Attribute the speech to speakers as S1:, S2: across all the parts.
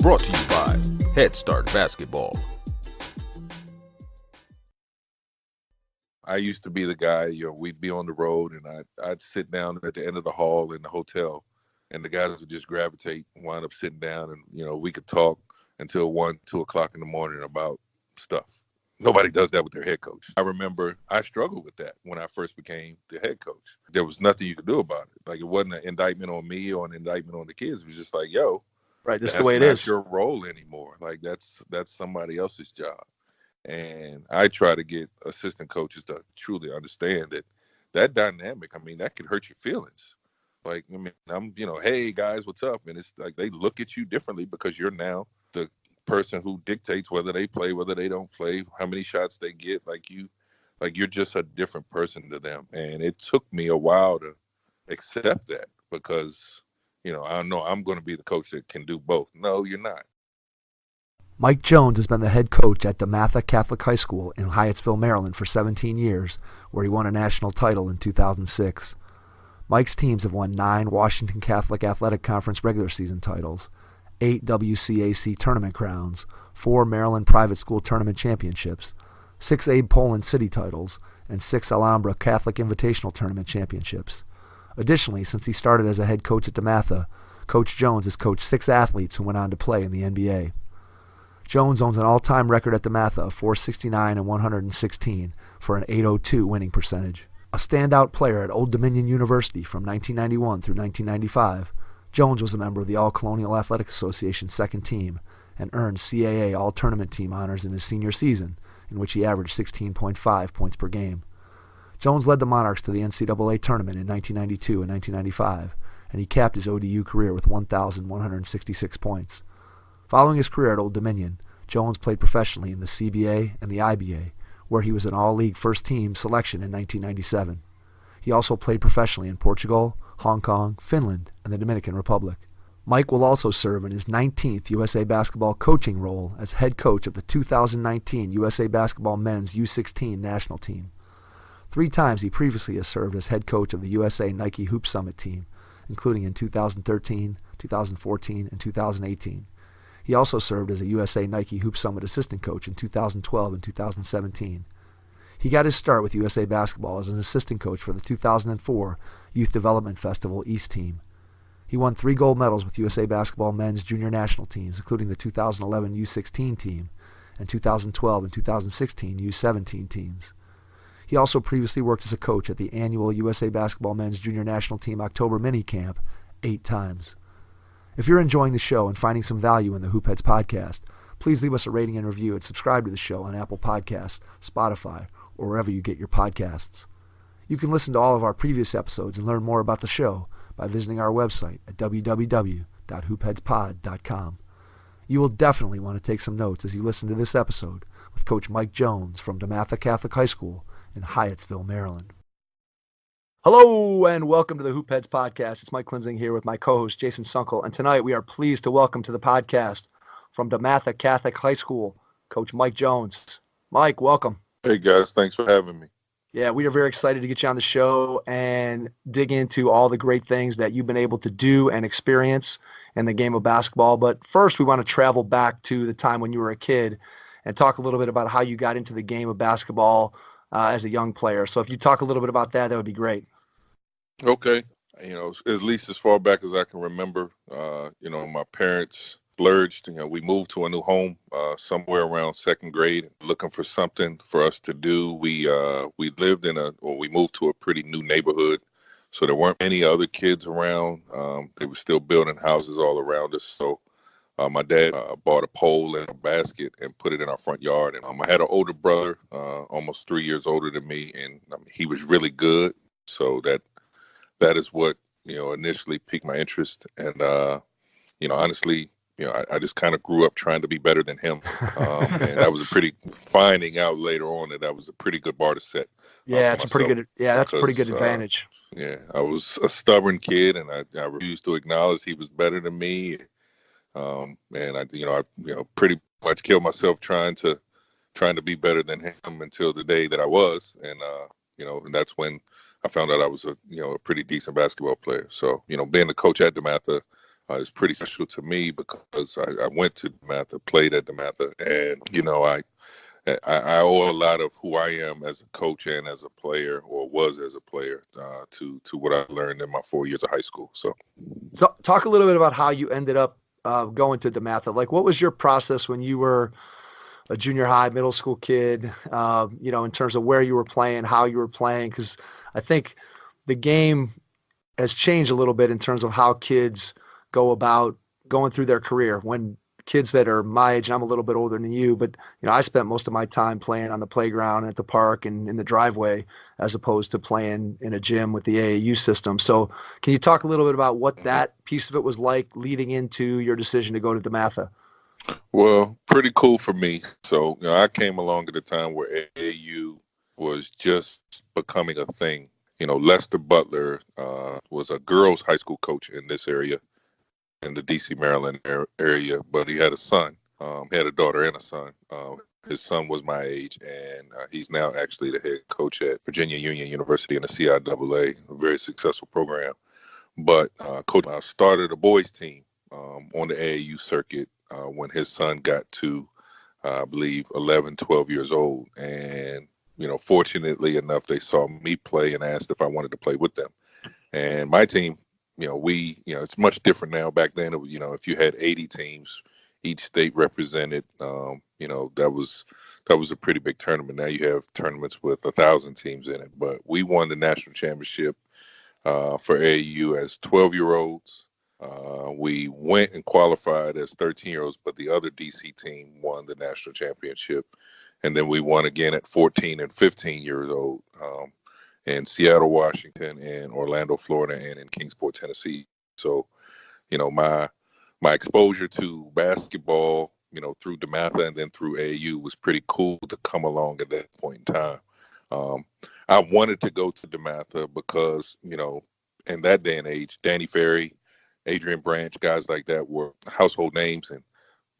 S1: Brought to you by Head Start Basketball.
S2: I used to be the guy, we'd be on the road and I'd sit down at the end of the hall in the hotel and the guys would just gravitate, wind up sitting down and, we could talk until 1, 2 o'clock in the morning about stuff. Nobody does that with their head coach. I remember I struggled with that when I first became the head coach. There was nothing you could do about it. Like, it wasn't an indictment on me or an indictment on the kids. It was just like,
S3: right, that's the way it is.
S2: That's not your role anymore. Like, that's somebody else's job. And I try to get assistant coaches to truly understand that dynamic, that could hurt your feelings. Like, I'm, hey guys, what's up? And it's like they look at you differently because you're now the person who dictates whether they play, whether they don't play, how many shots they get. You're just a different person to them. And it took me a while to accept that because, I know I'm going to be the coach that can do both. No, you're not.
S3: Mike Jones has been the head coach at DeMatha Catholic High School in Hyattsville, Maryland for 17 years, where he won a national title in 2006. Mike's teams have won 9 Washington Catholic Athletic Conference regular season titles, 8 WCAC Tournament crowns, 4 Maryland Private School Tournament championships, 6 Abe Pollin City titles, and 6 Alhambra Catholic Invitational Tournament championships. Additionally, since he started as a head coach at DeMatha, Coach Jones has coached 6 athletes who went on to play in the NBA. Jones owns an all-time record at DeMatha of 469 and 116 for an .802 winning percentage. A standout player at Old Dominion University from 1991 through 1995, Jones was a member of the All-Colonial Athletic Association second team and earned CAA All-Tournament team honors in his senior season, in which he averaged 16.5 points per game. Jones led the Monarchs to the NCAA Tournament in 1992 and 1995, and he capped his ODU career with 1,166 points. Following his career at Old Dominion, Jones played professionally in the CBA and the IBA, where he was an all-league first-team selection in 1997. He also played professionally in Portugal, Hong Kong, Finland, and the Dominican Republic. Mike will also serve in his 19th USA Basketball coaching role as head coach of the 2019 USA Basketball Men's U16 national team. 3 times he previously has served as head coach of the USA Nike Hoop Summit team, including in 2013, 2014, and 2018. He also served as a USA Nike Hoop Summit assistant coach in 2012 and 2017. He got his start with USA Basketball as an assistant coach for the 2004 Youth Development Festival East team. He won 3 gold medals with USA Basketball men's junior national teams, including the 2011 U16 team and 2012 and 2016 U17 teams. He also previously worked as a coach at the annual USA Basketball men's junior national team October mini camp 8 times. If you're enjoying the show and finding some value in the Hoopheads podcast, please leave us a rating and review and subscribe to the show on Apple Podcasts, Spotify, or wherever you get your podcasts. You can listen to all of our previous episodes and learn more about the show by visiting our website at www.hoopheadspod.com. You will definitely want to take some notes as you listen to this episode with Coach Mike Jones from DeMatha Catholic High School in Hyattsville, Maryland. Hello and welcome to the Hoopheads podcast. It's Mike Klinzing here with my co-host Jason Sunkel, and tonight we are pleased to welcome to the podcast from DeMatha Catholic High School, Coach Mike Jones. Mike, welcome.
S2: Hey guys, thanks for having me.
S3: Yeah, we are very excited to get you on the show and dig into all the great things that you've been able to do and experience in the game of basketball. But first, we want to travel back to the time when you were a kid and talk a little bit about how you got into the game of basketball as a young player. So if you talk a little bit about that, that would be great.
S2: Okay. At least as far back as I can remember, my parents splurged. We moved to a new home somewhere around second grade, looking for something for us to do. We moved to a pretty new neighborhood, so there weren't any other kids around. They were still building houses all around us. So my dad bought a pole and a basket and put it in our front yard. And I had an older brother, almost 3 years older than me, and he was really good. So that is what, initially piqued my interest. And, honestly, I just kind of grew up trying to be better than him. And that was finding out later on that was a pretty good bar to set.
S3: Yeah, that's a pretty good advantage.
S2: I was a stubborn kid, and I refused to acknowledge he was better than me. And I pretty much killed myself trying to be better than him until the day that I was. And, and that's when I found out I was a pretty decent basketball player. So, being the coach at DeMatha, is pretty special to me because I went to DeMatha, played at DeMatha, and I owe a lot of who I am as a coach and as a player, or was as a player, to what I learned in my 4 years of high school. So
S3: talk a little bit about how you ended up going to DeMatha. Like, what was your process when you were a junior high, middle school kid, in terms of where you were playing, how you were playing? Because I think the game has changed a little bit in terms of how kids go about going through their career. When kids that are my age, and I'm a little bit older than you, but I spent most of my time playing on the playground, at the park, and in the driveway, as opposed to playing in a gym with the AAU system. So can you talk a little bit about what that piece of it was like leading into your decision to go to DeMatha?
S2: Well, pretty cool for me. So, I came along at a time where AAU was just becoming a thing. Lester Butler was a girls' high school coach in this area, in the D.C., Maryland area, but he had a son. He had a daughter and a son. His son was my age, and he's now actually the head coach at Virginia Union University in the CIAA, a very successful program. But Coach started a boys team on the AAU circuit when his son got to, I believe, 11, 12 years old. And, fortunately enough, they saw me play and asked if I wanted to play with them. And my team, it's much different now. Back then, if you had 80 teams, each state represented, that was a pretty big tournament. Now you have tournaments with 1,000 teams in it. But we won the national championship for AAU as 12-year-olds. We went and qualified as 13-year-olds, but the other DC team won the national championship. And then we won again at 14 and 15 years old in Seattle, Washington, and Orlando, Florida, and in Kingsport, Tennessee. So, my exposure to basketball, through DeMatha and then through AAU was pretty cool to come along at that point in time. I wanted to go to DeMatha because, in that day and age, Danny Ferry, Adrian Branch, guys like that were household names, and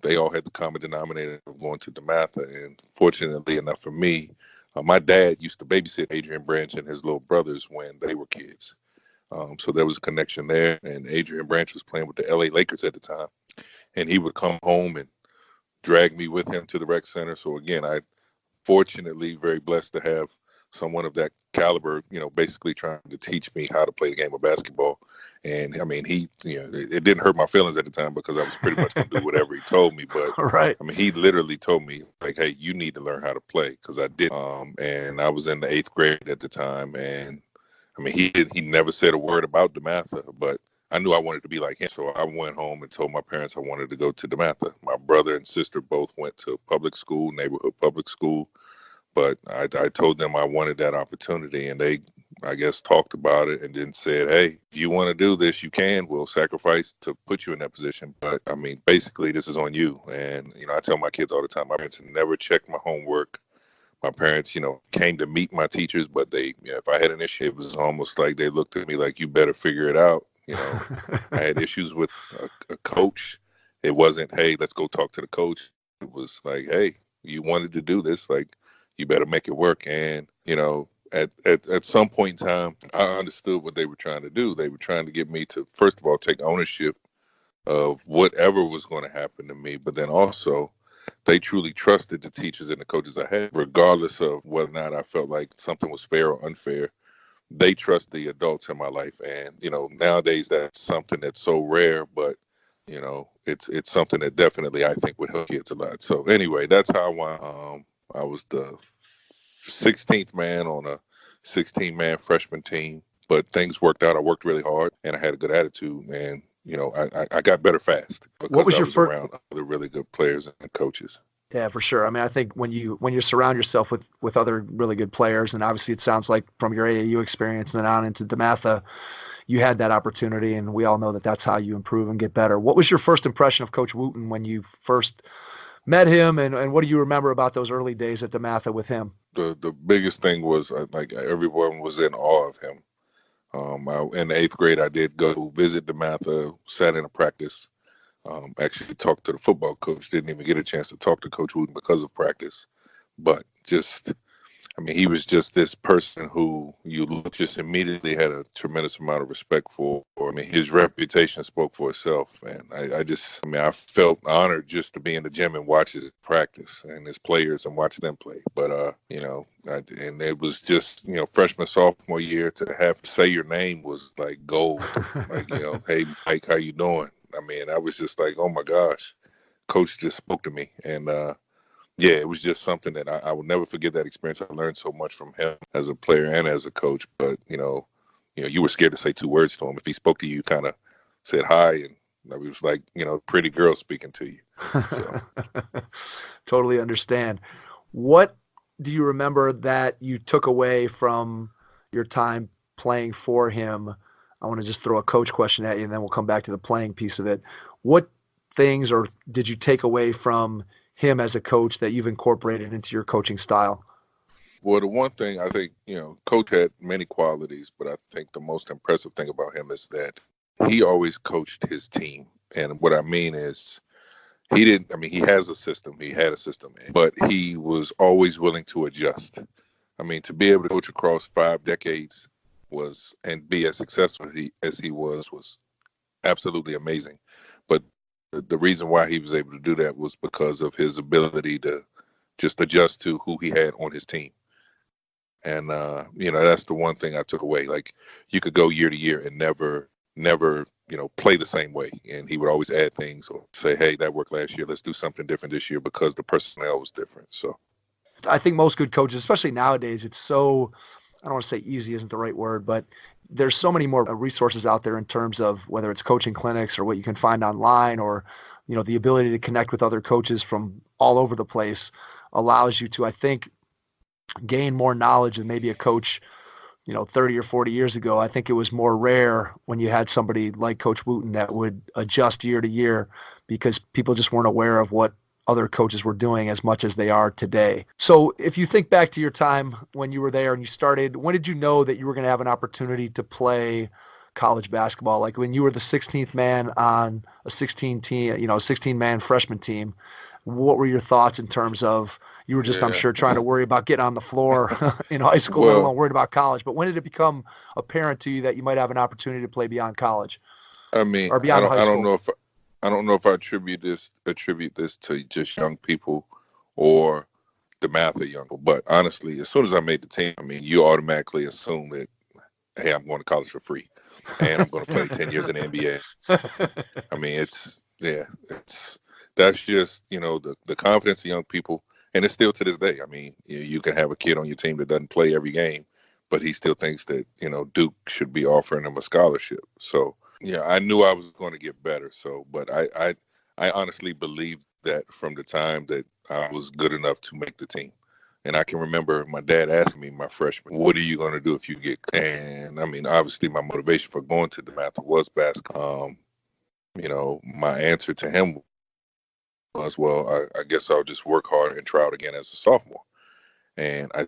S2: they all had the common denominator of going to DeMatha. And fortunately enough for me, my dad used to babysit Adrian Branch and his little brothers when they were kids. So there was a connection there. And Adrian Branch was playing with the LA Lakers at the time. And he would come home and drag me with him to the rec center. So again, I fortunately very blessed to have someone of that caliber, basically trying to teach me how to play the game of basketball. And I mean, it didn't hurt my feelings at the time because I was pretty much going to do whatever he told me. But
S3: right.
S2: I mean, he literally told me, like, hey, you need to learn how to play, because I did. And I was in the 8th grade at the time. And I mean, he never said a word about DeMatha, but I knew I wanted to be like him. So I went home and told my parents I wanted to go to DeMatha. My brother and sister both went to public school, neighborhood public school. But I told them I wanted that opportunity, and they, I guess, talked about it and then said, hey, if you want to do this, you can. We'll sacrifice to put you in that position. But, I mean, basically, this is on you. And, I tell my kids all the time, my parents never checked my homework. My parents, came to meet my teachers, but they, if I had an issue, it was almost like they looked at me like, you better figure it out. I had issues with a coach. It wasn't, hey, let's go talk to the coach. It was like, hey, you wanted to do this, like, you better make it work. And, at some point in time, I understood what they were trying to do. They were trying to get me to, first of all, take ownership of whatever was going to happen to me. But then also, they truly trusted the teachers and the coaches I had, regardless of whether or not I felt like something was fair or unfair. They trust the adults in my life. And, nowadays that's something that's so rare, but, it's something that definitely I think would help kids a lot. So anyway, that's how I was the 16th man on a 16-man freshman team, but things worked out. I worked really hard, and I had a good attitude, and I got better fast because I was around other really good players and coaches.
S3: Yeah, for sure. I mean, I think when you surround yourself with other really good players, and obviously it sounds like from your AAU experience and then on into DeMatha, you had that opportunity, and we all know that that's how you improve and get better. What was your first impression of Coach Wooten when you first met him, and what do you remember about those early days at DeMatha with him?
S2: The biggest thing was like everyone was in awe of him. In the 8th grade, I did go visit DeMatha, sat in a practice, actually talked to the football coach, didn't even get a chance to talk to Coach Wooten because of practice. But just, I mean, he was just this person who you just immediately had a tremendous amount of respect for. I mean, his reputation spoke for itself. And I felt honored just to be in the gym and watch his practice and his players and watch them play. But, and it was just, freshman, sophomore year to have to say your name was like gold. Like, hey, Mike, how you doing? I mean, I was just like, oh my gosh, coach just spoke to me. And, yeah, it was just something that I will never forget that experience. I learned so much from him as a player and as a coach. But, you were scared to say two words to him. If he spoke to you, you kind of said hi, and it was like, pretty girl speaking to you. So.
S3: Totally understand. What do you remember that you took away from your time playing for him? I want to just throw a coach question at you, and then we'll come back to the playing piece of it. What things or did you take away from him as a coach that you've incorporated into your coaching style?
S2: Well, the one thing I think, coach had many qualities, but I think the most impressive thing about him is that he always coached his team. And what I mean is he has a system, he had a system, but he was always willing to adjust. I mean, to be able to coach across 5 decades and be as successful as he was absolutely amazing. But the reason why he was able to do that was because of his ability to just adjust to who he had on his team. And, that's the one thing I took away. Like, you could go year to year and never, play the same way. And he would always add things or say, hey, that worked last year. Let's do something different this year because the personnel was different. So
S3: I think most good coaches, especially nowadays, it's so, I don't want to say easy isn't the right word, but there's so many more resources out there in terms of whether it's coaching clinics or what you can find online or, the ability to connect with other coaches from all over the place allows you to, I think, gain more knowledge than maybe a coach, 30 or 40 years ago. I think it was more rare when you had somebody like Coach Wooten that would adjust year to year because people just weren't aware of what other coaches were doing as much as they are today. So if you think back to your time when you were there and you started, when did you know that you were going to have an opportunity to play college basketball? Like when you were the 16th man on a 16-man freshman team, what were your thoughts in terms of, you were just, I'm sure, trying to worry about getting on the floor in high school, let alone worried about college. But when did it become apparent to you that you might have an opportunity to play beyond college?
S2: I mean,
S3: or beyond high school?
S2: I don't know if I attribute this to just young people or DeMatha young people. But honestly, as soon as I made the team, I mean, you automatically assume that, hey, I'm going to college for free and I'm going to play 10 years in the NBA. I mean, that's just, the confidence of young people. And it's still to this day. I mean, you can have a kid on your team that doesn't play every game, but he still thinks that, Duke should be offering him a scholarship. So, I knew I was going to get better. So, but I honestly believed that from the time that I was good enough to make the team. And I can remember my dad asking me my freshman, what are you going to do if you get? And I mean, obviously my motivation for going to DeMatha was basketball. My answer to him was, well, I guess I'll just work hard and try out again as a sophomore. And I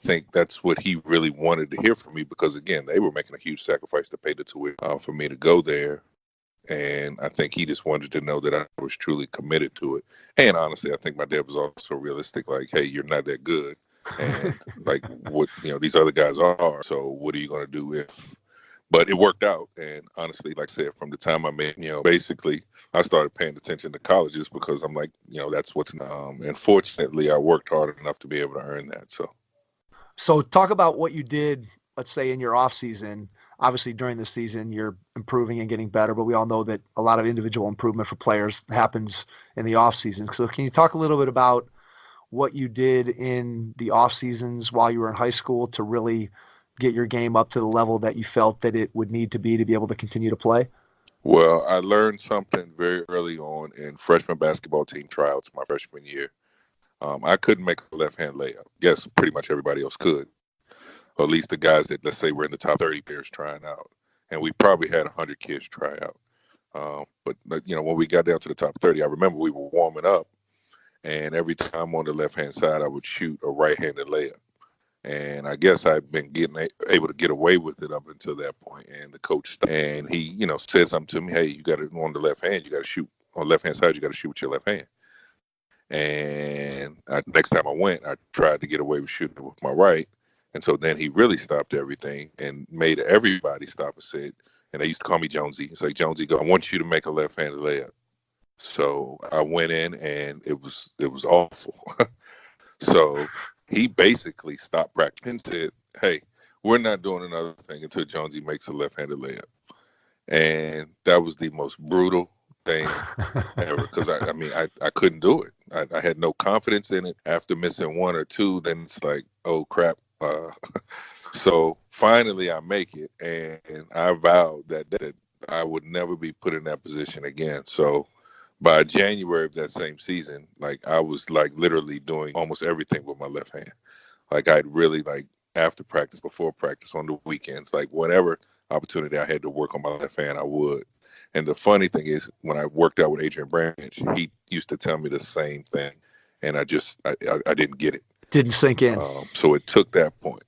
S2: think that's what he really wanted to hear from me because, again, they were making a huge sacrifice to pay the tuition for me to go there. And I think he just wanted to know that I was truly committed to it. And honestly, I think my dad was also realistic, like, hey, you're not that good. And like what, these other guys are. So what are you going to do if? But it worked out. And honestly, like I said, from the time I made, basically I started paying attention to colleges because I'm like, that's what's, and fortunately I worked hard enough to be able to earn that.
S3: So talk about what you did, let's say in your off season. Obviously during the season, you're improving and getting better, but we all know that a lot of individual improvement for players happens in the off season. So can you talk a little bit about what you did in the off seasons while you were in high school to really get your game up to the level that you felt that it would need to be able to continue to play?
S2: Well, I learned something very early on in freshman basketball team tryouts my freshman year. I couldn't make a left-hand layup. Yes, pretty much everybody else could. Or at least the guys that, let's say, were in the top 30 players trying out. And we probably had 100 kids try out. But when we got down to the top 30, I remember we were warming up. And every time on the left-hand side, I would shoot a right-handed layup. And I guess I'd been able to get away with it up until that point. And the coach, and he, said something to me, hey, you got to, on the left hand, you got to shoot on the left-hand side, you got to shoot with your left hand. And next time I went, I tried to get away with shooting with my right. And so then he really stopped everything and made everybody stop and said, and they used to call me Jonesy. It's like, Jonesy, I want you to make a left-handed layup. So I went in and it was awful. So he basically stopped practice and said, hey, we're not doing another thing until Jonesy makes a left-handed layup. And that was the most brutal thing ever, because I couldn't do it. I had no confidence in it. After missing one or two, then it's like, oh crap. So finally I make it, and I vowed that I would never be put in that position again. So by January of that same season, like I was like literally doing almost everything with my left hand. Like I'd really, like, after practice, before practice, on the weekends, like whatever opportunity I had to work on my left hand, I would. And the funny thing is, when I worked out with Adrian Branch, he used to tell me the same thing, and I didn't get it.
S3: Didn't sink in.
S2: So it took that point.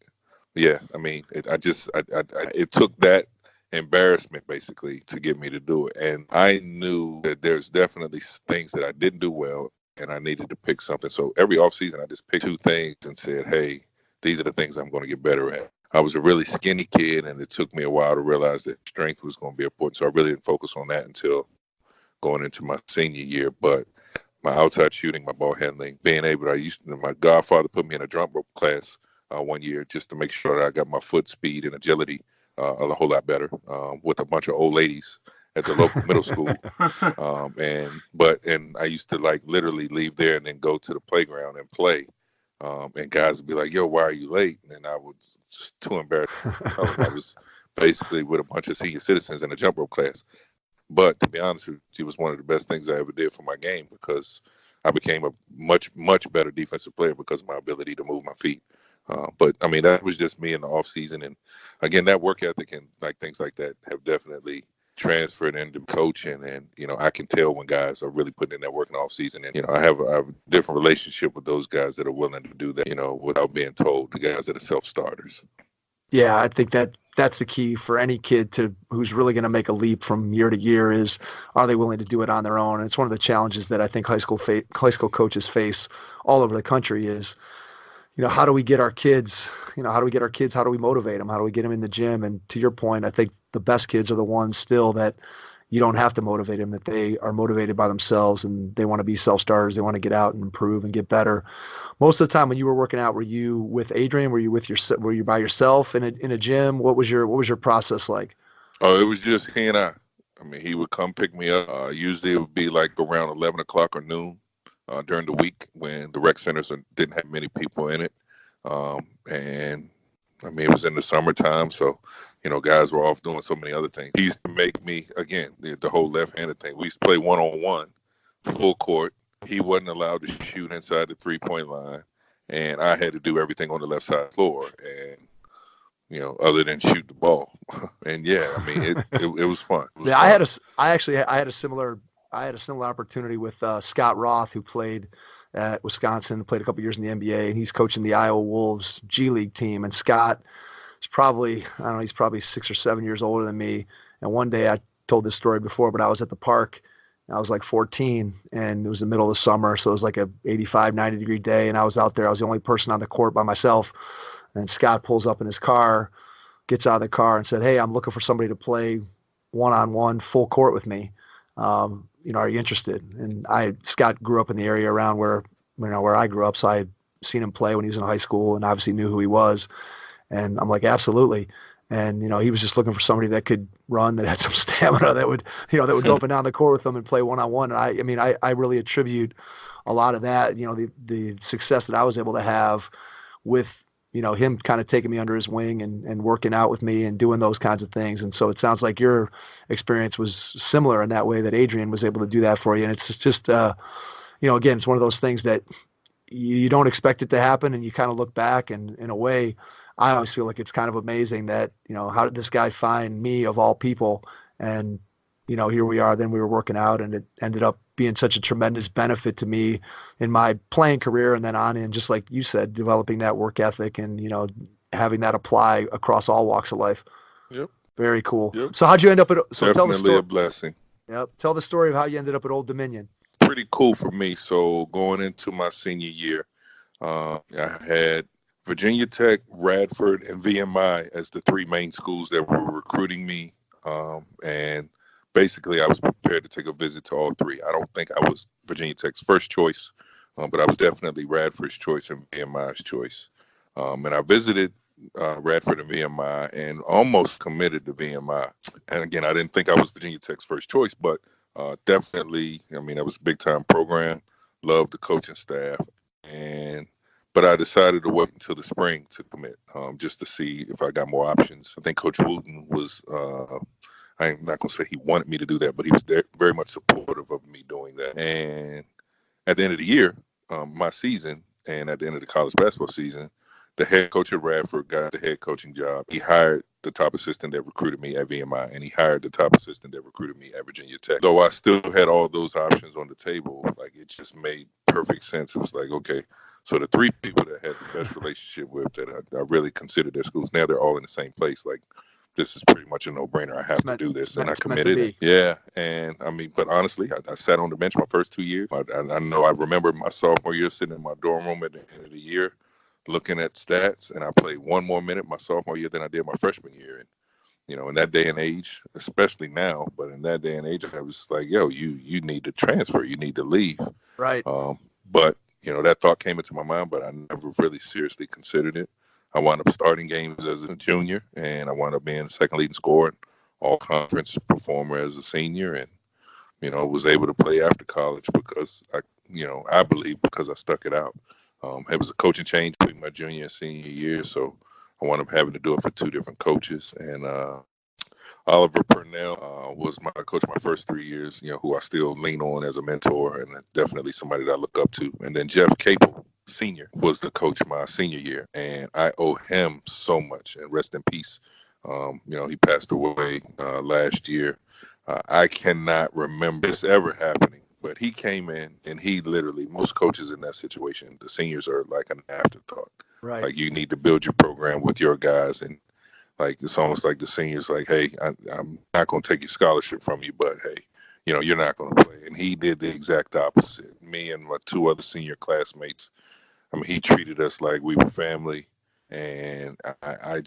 S2: Yeah, I mean, it took that embarrassment basically to get me to do it. And I knew that there's definitely things that I didn't do well, and I needed to pick something. So every offseason, I just picked two things and said, hey, these are the things I'm going to get better at. I was a really skinny kid, and it took me a while to realize that strength was going to be important. So I really didn't focus on that until going into my senior year. But my outside shooting, my ball handling, being able to, my godfather put me in a jump rope class one year just to make sure that I got my foot speed and agility a whole lot better with a bunch of old ladies at the local middle school. And I used to like literally leave there and then go to the playground and play. And guys would be like, yo, why are you late? And I was just too embarrassed. I was basically with a bunch of senior citizens in a jump rope class. But to be honest with you, it was one of the best things I ever did for my game, because I became a much, much better defensive player because of my ability to move my feet. But I mean, that was just me in the off season. And again, that work ethic and like things like that have definitely transferred into coaching. And, I can tell when guys are really putting in that work in the off season. And, I have a different relationship with those guys that are willing to do that, without being told, the guys that are self-starters.
S3: Yeah, I think that's the key for any kid who's really going to make a leap from year to year is, are they willing to do it on their own? And it's one of the challenges that I think high school coaches face all over the country is, how do we get our kids, how do we motivate them? How do we get them in the gym? And to your point, I think the best kids are the ones still that you don't have to motivate them, that they are motivated by themselves and they want to be self-starters. They want to get out and improve and get better. Most of the time when you were working out, were you with Adrian? Were you by yourself in a gym? What was your process like?
S2: Oh, it was just he and I. I mean, he would come pick me up. Usually it would be like around 11 o'clock or noon during the week when the rec centers didn't have many people in it. And I mean, it was in the summertime, so, guys were off doing so many other things. He used to make me, again, the whole left-handed thing. We used to play one-on-one, full court. He wasn't allowed to shoot inside the three-point line, and I had to do everything on the left side of the floor, and, other than shoot the ball. And, yeah, I mean, it was fun.
S3: Yeah, I had a similar opportunity with Scott Roth, who played at Wisconsin, played a couple years in the NBA, and he's coaching the Iowa Wolves G League team. And Scott is probably 6 or 7 years older than me. And one day, I told this story before, but I was at the park, and I was like 14, and it was the middle of the summer, so it was like a 85, 90 degree day, and I was out there. I was the only person on the court by myself. And Scott pulls up in his car, gets out of the car, and said, "Hey, I'm looking for somebody to play one-on-one full court with me. Are you interested?" And Scott grew up in the area around where I grew up, so I had seen him play when he was in high school and obviously knew who he was. And I'm like, absolutely. And, he was just looking for somebody that could run, that had some stamina, that would go up and down the court with him and play one-on-one. And I really attribute a lot of that, the success that I was able to have with, him kind of taking me under his wing and working out with me and doing those kinds of things. And so it sounds like your experience was similar in that way, that Adrian was able to do that for you. And it's just, again, it's one of those things that you don't expect it to happen, and you kind of look back, and in a way, I always feel like it's kind of amazing that, how did this guy find me of all people? And, here we are, then we were working out, and it ended up being such a tremendous benefit to me in my playing career, and then on in, just like you said, developing that work ethic and, having that apply across all walks of life.
S2: Yep.
S3: Very cool.
S2: Yep.
S3: So how'd you end up at,
S2: Definitely
S3: tell the story.
S2: A blessing.
S3: Yep. Tell the story of how you ended up at Old Dominion.
S2: pretty cool for me. So going into my senior year, I had Virginia Tech, Radford, and VMI as the three main schools that were recruiting me. And basically, I was prepared to take a visit to all three. I don't think I was Virginia Tech's first choice, but I was definitely Radford's choice and VMI's choice. And I visited Radford and VMI and almost committed to VMI. And again, I didn't think I was Virginia Tech's first choice, but definitely, I mean, it was a big-time program. Loved the coaching staff. But I decided to wait until the spring to commit, just to see if I got more options. I think Coach Wooten was, I'm not going to say he wanted me to do that, but he was very much supportive of me doing that. And at the end of the year, my season, and at the end of the college basketball season, the head coach at Radford got the head coaching job. He hired the top assistant that recruited me at VMI, and he hired the top assistant that recruited me at Virginia Tech. Though I still had all those options on the table, like it just made perfect sense. It was like, okay, so the three people that I had the best relationship with that I really considered their schools, now they're all in the same place. Like, this is pretty much a no-brainer. I have to do this, and I committed. Yeah, and I mean, but honestly, I sat on the bench my first 2 years. I know I remember my sophomore year sitting in my dorm room at the end of the year, looking at stats, and I played one more minute my sophomore year than I did my freshman year. And in that day and age, especially now, but in that day and age, I was like, yo, you need to transfer, you need to leave.
S3: Right.
S2: But that thought came into my mind, but I never really seriously considered it. I wound up starting games as a junior, and I wound up being second leading scorer, all-conference performer as a senior, and was able to play after college because I believe because I stuck it out. It was a coaching change between my junior and senior year, so I wound up having to do it for two different coaches. And Oliver Purnell was my coach my first 3 years, who I still lean on as a mentor and definitely somebody that I look up to. And then Jeff Capel, senior, was the coach my senior year, and I owe him so much. And rest in peace. He passed away last year. I cannot remember this ever happening. But he came in, and he literally, most coaches in that situation, the seniors are like an afterthought.
S3: Right.
S2: Like, you need to build your program with your guys. And, like, it's almost like the seniors like, hey, I'm not going to take your scholarship from you, but, hey, you're not going to play. And he did the exact opposite. Me and my two other senior classmates, I mean, he treated us like we were family. And I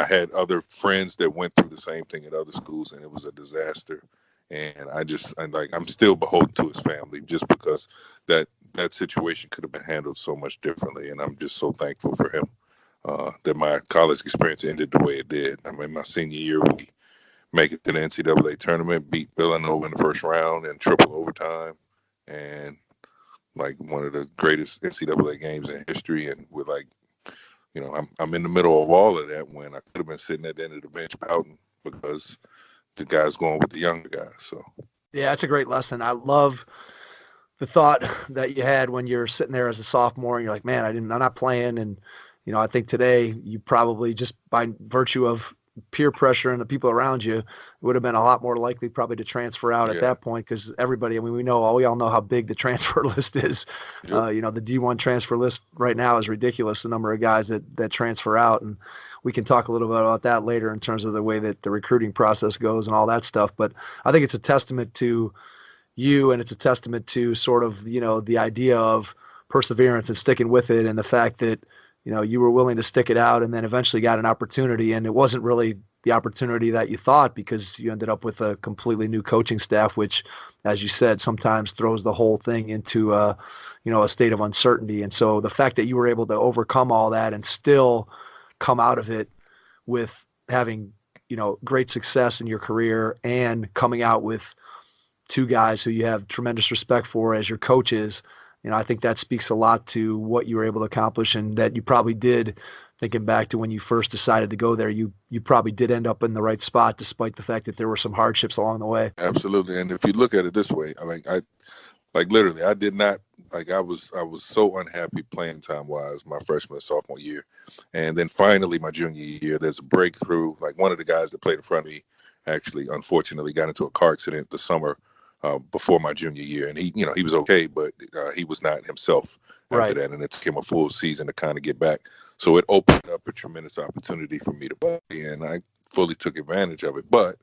S2: had other friends that went through the same thing at other schools, and it was a disaster. And I'm still beholden to his family just because that situation could have been handled so much differently. And I'm just so thankful for him that my college experience ended the way it did. I mean, my senior year, we make it to the NCAA tournament, beat Villanova in the first round in triple overtime, and like one of the greatest NCAA games in history. And we're like, I'm in the middle of all of that when I could have been sitting at the end of the bench pouting because the guy's going with the younger guys. So
S3: yeah, that's a great lesson. I love the thought that you had when you're sitting there as a sophomore and you're like, man, I'm not playing. And I think today you probably, just by virtue of peer pressure and the people around you, would have been a lot more likely probably to transfer out at that point, because everybody, I mean, we all know how big the transfer list is.
S2: Yep.
S3: The D1 transfer list right now is ridiculous, the number of guys that transfer out. And we can talk a little bit about that later in terms of the way that the recruiting process goes and all that stuff. But I think it's a testament to you, and it's a testament to sort of, the idea of perseverance and sticking with it, and the fact that, you were willing to stick it out and then eventually got an opportunity. And it wasn't really the opportunity that you thought, because you ended up with a completely new coaching staff, which, as you said, sometimes throws the whole thing into a state of uncertainty. And so the fact that you were able to overcome all that and still come out of it with having, great success in your career, and coming out with two guys who you have tremendous respect for as your coaches, I think that speaks a lot to what you were able to accomplish, and that you probably did, thinking back to when you first decided to go there, you probably did end up in the right spot, despite the fact that there were some hardships along the way.
S2: Absolutely. And if you look at it this way, I literally, I did not, I was so unhappy playing time wise my freshman and sophomore year. And then finally my junior year, there's a breakthrough. Like, one of the guys that played in front of me actually, unfortunately, got into a car accident the summer before my junior year. And he was okay, but he was not himself after that. And it took him a full season to kind of get back. So it opened up a tremendous opportunity for me to play, and I fully took advantage of it. But,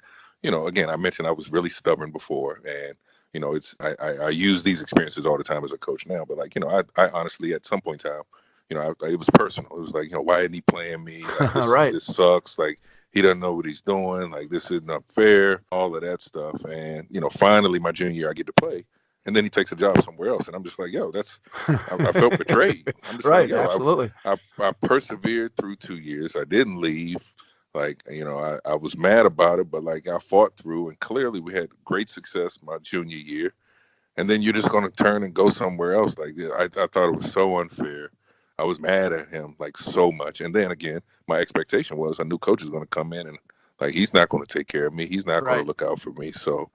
S2: again, I mentioned I was really stubborn before, and I use these experiences all the time as a coach now, but like, I honestly, at some point in time, it was personal. It was like, why isn't he playing me? Like,
S3: Right.
S2: this sucks. Like, he doesn't know what he's doing. Like, this isn't unfair, all of that stuff. And, finally my junior year, I get to play. And then he takes a job somewhere else. And I'm just like, I felt betrayed. I'm just
S3: Right.
S2: like,
S3: Absolutely.
S2: I persevered through 2 years. I didn't leave. Like, I was mad about it, but like I fought through, and clearly we had great success my junior year. And then you're just going to turn and go somewhere else. Like, I thought it was so unfair. I was mad at him like so much. And then again, my expectation was a new coach is going to come in and like, he's not going to take care of me. He's not going to look out for me. So,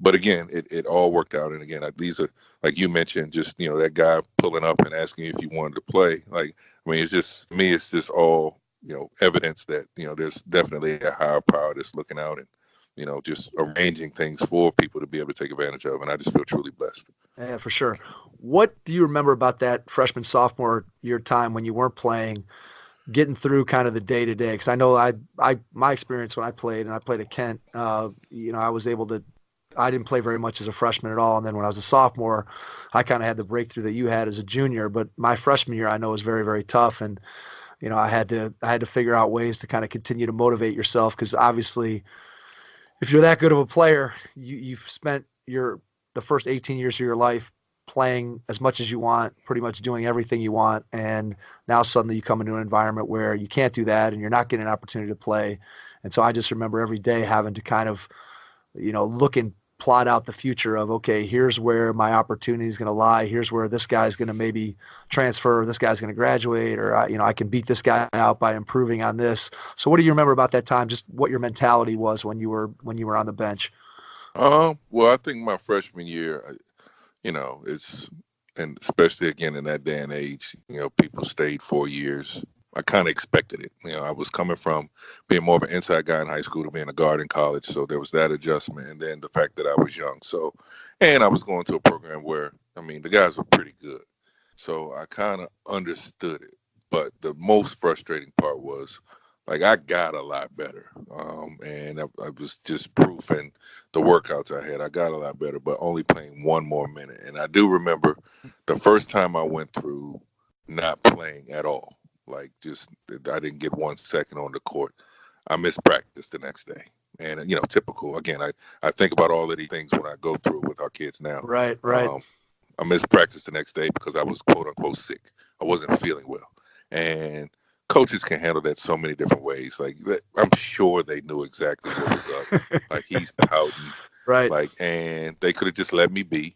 S2: but again, it all worked out. And again, these are, like you mentioned, just, that guy pulling up and asking if you wanted to play. Like, I mean, it's just all, evidence that, there's definitely a higher power that's looking out and, just arranging things for people to be able to take advantage of. And I just feel truly blessed.
S3: Yeah, for sure. What do you remember about that freshman, sophomore year time when you weren't playing, getting through kind of the day to day? Because I know my experience when I played, and I played at Kent, I didn't play very much as a freshman at all. And then when I was a sophomore, I kind of had the breakthrough that you had as a junior. But my freshman year, I know, was very, very tough. And, I had to figure out ways to kind of continue to motivate yourself, because obviously if you're that good of a player, you've spent the first 18 years of your life playing as much as you want, pretty much doing everything you want. And now suddenly you come into an environment where you can't do that and you're not getting an opportunity to play. And so I just remember every day having to kind of, look and plot out the future of, okay, here's where my opportunity is going to lie. Here's where this guy's going to maybe transfer, this guy's going to graduate, or, I can beat this guy out by improving on this. So what do you remember about that time? Just what your mentality was when you were on the bench?
S2: Well, I think my freshman year, and especially again in that day and age, people stayed 4 years. I kind of expected it. I was coming from being more of an inside guy in high school to being a guard in college. So there was that adjustment. And then the fact that I was young. So, and I was going to a program where, the guys were pretty good. So I kind of understood it. But the most frustrating part was, like, I got a lot better. And I was just proof in the workouts I had. I got a lot better, but only playing one more minute. And I do remember the first time I went through not playing at all. Like, just, I didn't get 1 second on the court. I missed practice the next day. And, typical. Again, I think about all of these things when I go through it with our kids now.
S3: Right.
S2: I missed practice the next day because I was, quote unquote, sick. I wasn't feeling well. And coaches can handle that so many different ways. Like, I'm sure they knew exactly what was up. Like, he's pouting.
S3: Right.
S2: Like, and they could have just let me be.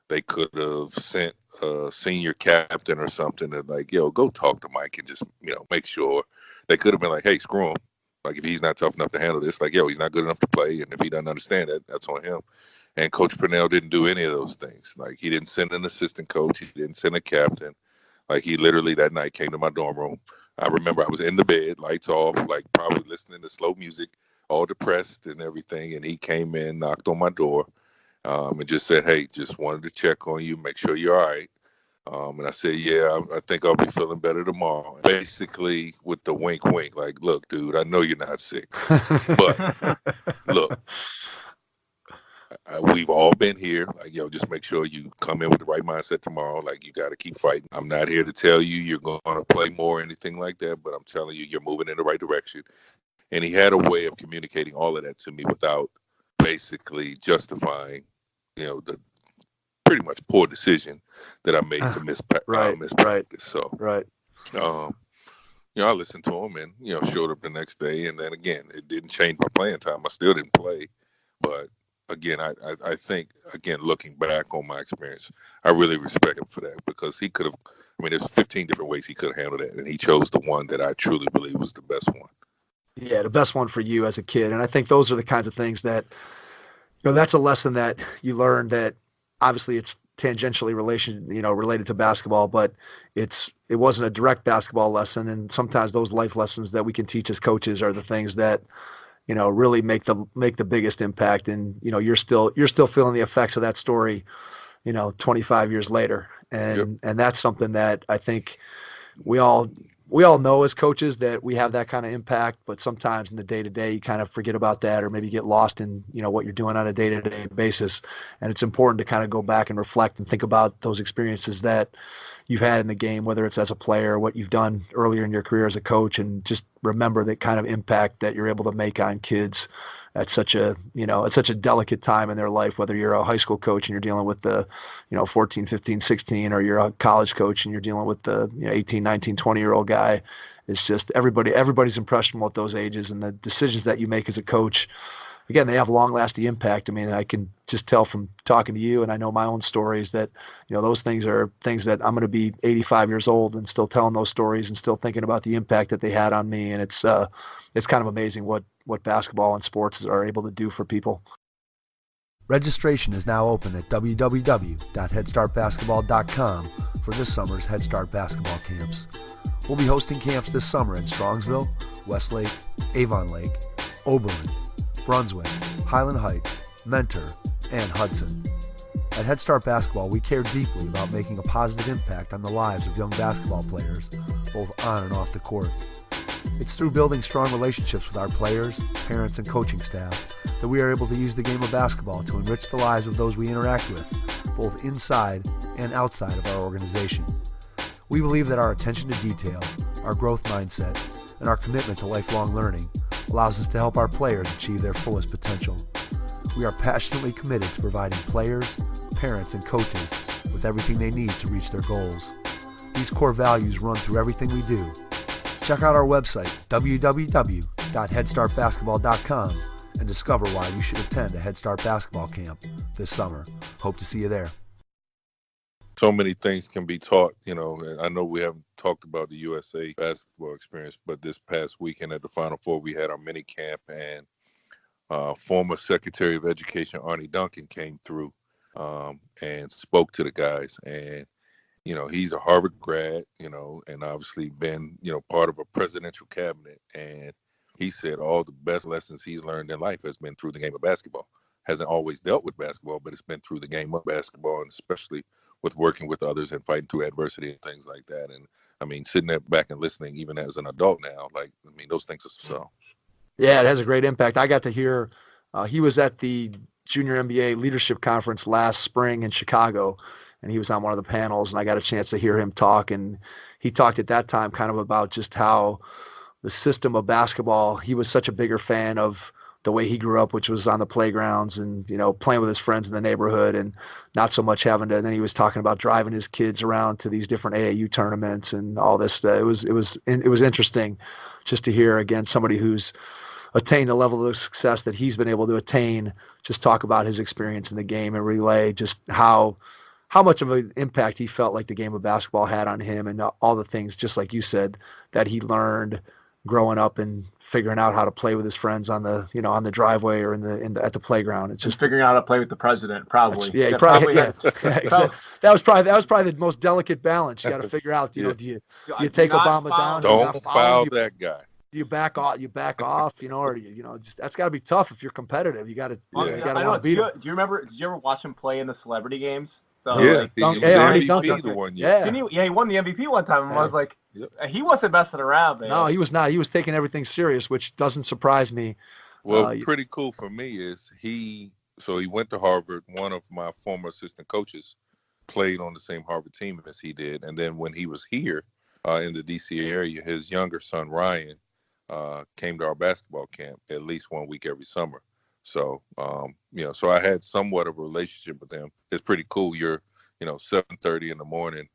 S2: They could have sent a senior captain or something and like, go talk to Mike and just, make sure. They could have been like, hey, screw him. Like, if he's not tough enough to handle this, like, he's not good enough to play. And if he doesn't understand that, that's on him. And Coach Purnell didn't do any of those things. Like, he didn't send an assistant coach. He didn't send a captain. Like, he literally that night came to my dorm room. I remember I was in the bed, lights off, like probably listening to slow music, all depressed and everything. And he came in, knocked on my door. And just said, hey, just wanted to check on you, make sure you're all right. And I said, yeah, I think I'll be feeling better tomorrow. Basically, with the wink, like, look, dude, I know you're not sick. But, look, we've all been here. Like, just make sure you come in with the right mindset tomorrow. Like, you got to keep fighting. I'm not here to tell you you're going to play more or anything like that, but I'm telling you, you're moving in the right direction. And he had a way of communicating all of that to me without basically justifying, the pretty much poor decision that I made to miss practice. So, I listened to him and, showed up the next day. And then again, it didn't change my playing time. I still didn't play. But again, I think, again, looking back on my experience, I really respect him for that because he could have, there's 15 different ways he could have handled it. And he chose the one that I truly believe was the best one.
S3: Yeah, the best one for you as a kid. And I think those are the kinds of things that, that's a lesson that you learn that obviously it's tangentially related to basketball, but it wasn't a direct basketball lesson. And sometimes those life lessons that we can teach as coaches are the things that, really make the biggest impact. And, you're still feeling the effects of that story, 25 years later. And,
S2: Yep.
S3: And that's something that I think we all we all know as coaches that we have that kind of impact, but sometimes in the day-to-day you kind of forget about that, or maybe get lost in, what you're doing on a day-to-day basis. And it's important to kind of go back and reflect and think about those experiences that you've had in the game, whether it's as a player or what you've done earlier in your career as a coach, and just remember that kind of impact that you're able to make on kids at such a delicate time in their life, whether you're a high school coach and you're dealing with the 14, 15, 16, or you're a college coach and you're dealing with the 18, 19, 20-year-old guy. It's just everybody's impressionable at those ages, and the decisions that you make as a coach, again, they have long-lasting impact. I mean, I can just tell from talking to you, and I know my own stories, that those things are things that I'm going to be 85 years old and still telling those stories and still thinking about the impact that they had on me. And it's kind of amazing what basketball and sports are able to do for people. Registration is now open at www.headstartbasketball.com for this summer's Head Start basketball camps. We'll be hosting camps this summer in Strongsville, Westlake, Avon Lake, Oberlin, Brunswick, Highland Heights, Mentor, and Hudson. At Head Start Basketball, we care deeply about making a positive impact on the lives of young basketball players, both on and off the court. It's through building strong relationships with our players, parents, and coaching staff that we are able to use the game of basketball to enrich the lives of those we interact with, both inside and outside of our organization. We believe that our attention to detail, our growth mindset, and our commitment to lifelong learning allows us to help our players achieve their fullest potential. We are passionately committed to providing players, parents, and coaches with everything they need to reach their goals. These core values run through everything we do. Check out our website, www.headstartbasketball.com, and discover why you should attend a Head Start basketball camp this summer. Hope to see you there.
S2: So many things can be taught, and I know we haven't talked about the USA basketball experience, but this past weekend at the Final Four, we had our mini camp, and former Secretary of Education Arnie Duncan came through and spoke to the guys. And he's a Harvard grad, and obviously been, part of a presidential cabinet. And he said all the best lessons he's learned in life has been through the game of basketball. Hasn't always dealt with basketball, but it's been through the game of basketball, and especially with working with others and fighting through adversity and things like that. And I mean, sitting there back and listening, even as an adult now, those things are so.
S3: Yeah, it has a great impact. I got to hear, he was at the Junior NBA Leadership Conference last spring in Chicago, and he was on one of the panels, and I got a chance to hear him talk. And he talked at that time kind of about just how the system of basketball, he was such a bigger fan of the way he grew up, which was on the playgrounds and, playing with his friends in the neighborhood, and not so much having to. And then he was talking about driving his kids around to these different AAU tournaments and all this. It was interesting just to hear, again, somebody who's attained the level of success that he's been able to attain, just talk about his experience in the game and relay just how much of an impact he felt like the game of basketball had on him, and all the things, just like you said, that he learned growing up and figuring out how to play with his friends on the driveway or at the playground. It's just
S4: figuring out how to play with the president, probably.
S3: Yeah, exactly. That was probably the most delicate balance. You got to figure out, do you take Obama down?
S2: Don't foul that guy.
S3: Do you back off? Or that's got to be tough if you're competitive. You got to want to beat him.
S4: Do you ever watch him play in the celebrity games?
S2: So, he was MVP the one year.
S4: He won the MVP one time, and I was like, he wasn't messing around, man.
S3: No, he was not. He was taking everything serious, which doesn't surprise me.
S2: Well, pretty cool for me is he went to Harvard. One of my former assistant coaches played on the same Harvard team as he did, and then when he was here in the DC area, his younger son Ryan came to our basketball camp at least 1 week every summer. So, so I had somewhat of a relationship with him. It's pretty cool. You're, 7:30 in the morning,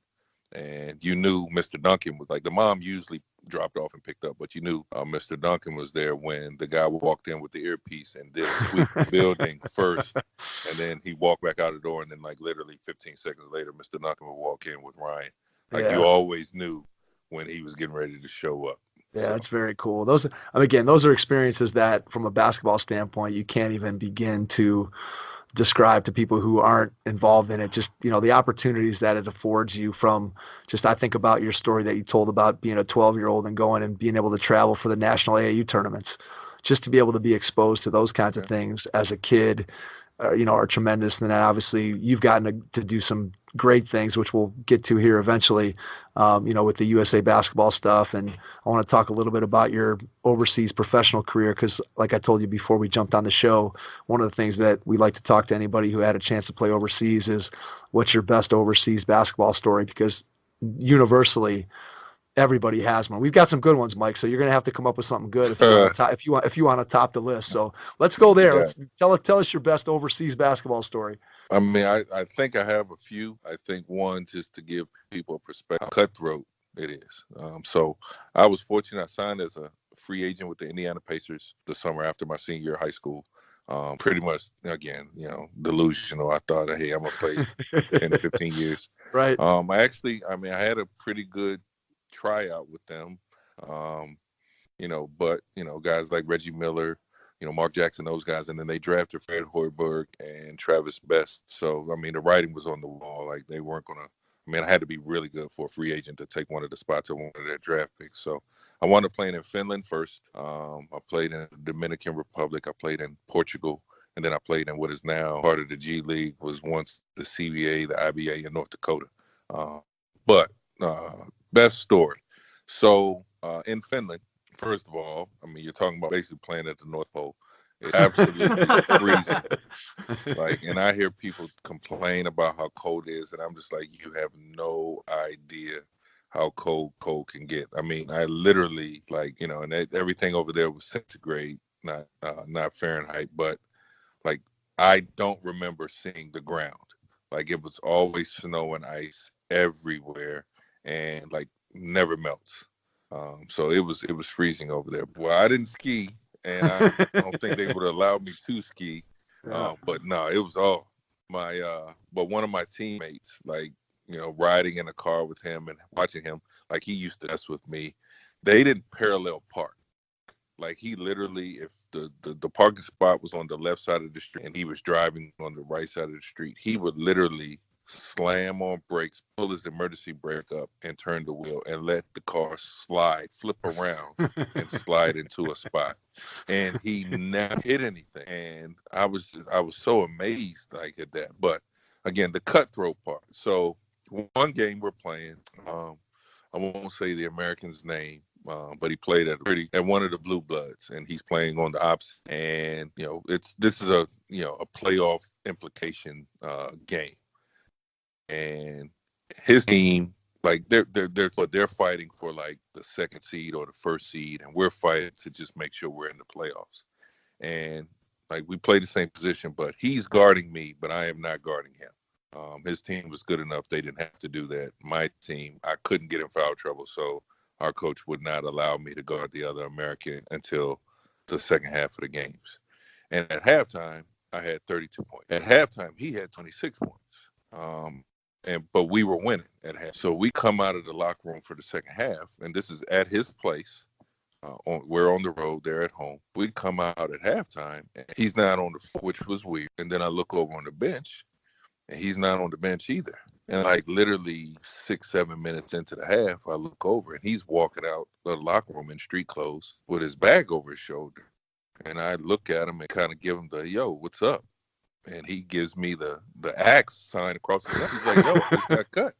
S2: and you knew Mr. Duncan was the mom usually dropped off and picked up, but you knew Mr. Duncan was there when the guy walked in with the earpiece and did a sweep the building first, and then he walked back out the door, and then literally 15 seconds later, Mr. Duncan would walk in with Ryan. You always knew when he was getting ready to show up.
S3: Yeah, that's very cool. Those are experiences that, from a basketball standpoint, you can't even begin to describe to people who aren't involved in it. Just, the opportunities that it affords you from just, I think about your story that you told about being a 12-year-old and going and being able to travel for the national AAU tournaments, just to be able to be exposed to those kinds of things as a kid are tremendous. And then obviously you've gotten to do some great things, which we'll get to here eventually, with the USA basketball stuff. And I want to talk a little bit about your overseas professional career, because like I told you before we jumped on the show, one of the things that we like to talk to anybody who had a chance to play overseas is, what's your best overseas basketball story? Because universally, everybody has one. We've got some good ones, Mike. So you're going to have to come up with something good if you want to top the list. So let's go there.
S2: Yeah.
S3: Let's tell us your best overseas basketball story.
S2: I mean, I think I have a few. I think one, just to give people a perspective, cutthroat it is. So I was fortunate. I signed as a free agent with the Indiana Pacers the summer after my senior year of high school. Pretty much, again, delusional. I thought, hey, I'm going to play 10 to 15 years.
S3: Right.
S2: I had a pretty good tryout with them. But guys like Reggie Miller, Mark Jackson, those guys, and then they drafted Fred Hoiberg and Travis Best. So, I mean, the writing was on the wall. Like, they weren't going to, I had to be really good for a free agent to take one of the spots of one of their draft picks. So I wound up playing in Finland first. I played in the Dominican Republic. I played in Portugal. And then I played in what is now part of the G League, was once the CBA, the IBA in North Dakota. Best story. So in Finland, first of all, you're talking about basically playing at the North Pole. It's absolutely freezing. And I hear people complain about how cold it is, and I'm just like, you have no idea how cold can get. I literally, and everything over there was centigrade, not Fahrenheit, but I don't remember seeing the ground. It was always snow and ice everywhere, and never melts. So it was freezing over there. Well, I didn't ski, and I don't think they would allow me to ski. But no, it was all my. But one of my teammates, riding in a car with him and watching him, he used to mess with me. They didn't parallel park. He literally, if the parking spot was on the left side of the street and he was driving on the right side of the street, he would literally slam on brakes, pull his emergency brake up, and turn the wheel and let the car flip around and slide into a spot. And he never hit anything. And I was so amazed at that. But again, the cutthroat part. So one game we're playing, I won't say the American's name, but he played at one of the Blue Bloods, and he's playing on the opposite. And this is a playoff implication game. And his team, they're fighting for the second seed or the first seed, and we're fighting to just make sure we're in the playoffs. And we play the same position, but he's guarding me, but I am not guarding him. His team was good enough; they didn't have to do that. My team, I couldn't get in foul trouble, so our coach would not allow me to guard the other American until the second half of the games. And at halftime, I had 32 points. At halftime, he had 26 points. But we were winning at half. So we come out of the locker room for the second half, and this is at his place. We're on the road, they're at home. We come out at halftime, and he's not on the floor, which was weird. And then I look over on the bench, and he's not on the bench either. And literally 6-7 minutes into the half, I look over, and he's walking out the locker room in street clothes with his bag over his shoulder. And I look at him and kind of give him the, yo, what's up? And he gives me the axe sign across the left. He's like, yo, this got cut.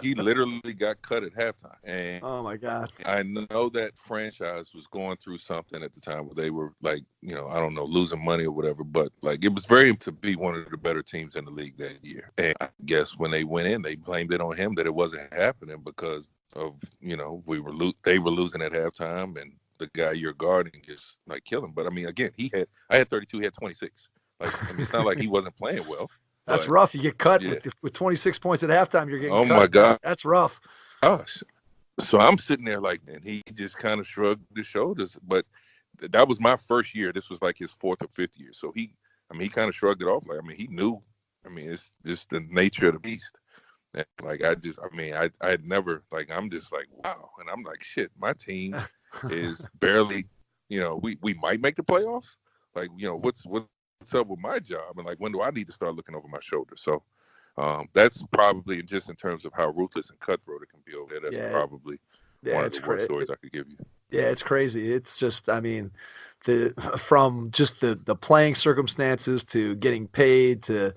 S2: He literally got cut at halftime. And
S3: oh my God.
S2: I know that franchise was going through something at the time where they were I don't know, losing money or whatever, but it was very to be one of the better teams in the league that year. And I guess when they went in, they blamed it on him that it wasn't happening because of, they were losing at halftime, and the guy you're guarding is killing. But again, I had 32, he had 26. It's not like he wasn't playing well.
S3: That's rough. You get cut with 26 points at halftime. You're getting cut.
S2: Oh my God.
S3: That's rough.
S2: Gosh. So I'm sitting there and he just kind of shrugged his shoulders. But that was my first year. This was his fourth or fifth year. So he kind of shrugged it off. He knew. It's just the nature of the beast. And I had never, I'm just wow. And I'm shit, my team is barely, we might make the playoffs. What's up with my job, and when do I need to start looking over my shoulder? So that's probably, just in terms of how ruthless and cutthroat it can be over there, that's probably one of the worst stories I could give you.
S3: Yeah, it's crazy. It's just, from just the playing circumstances to getting paid to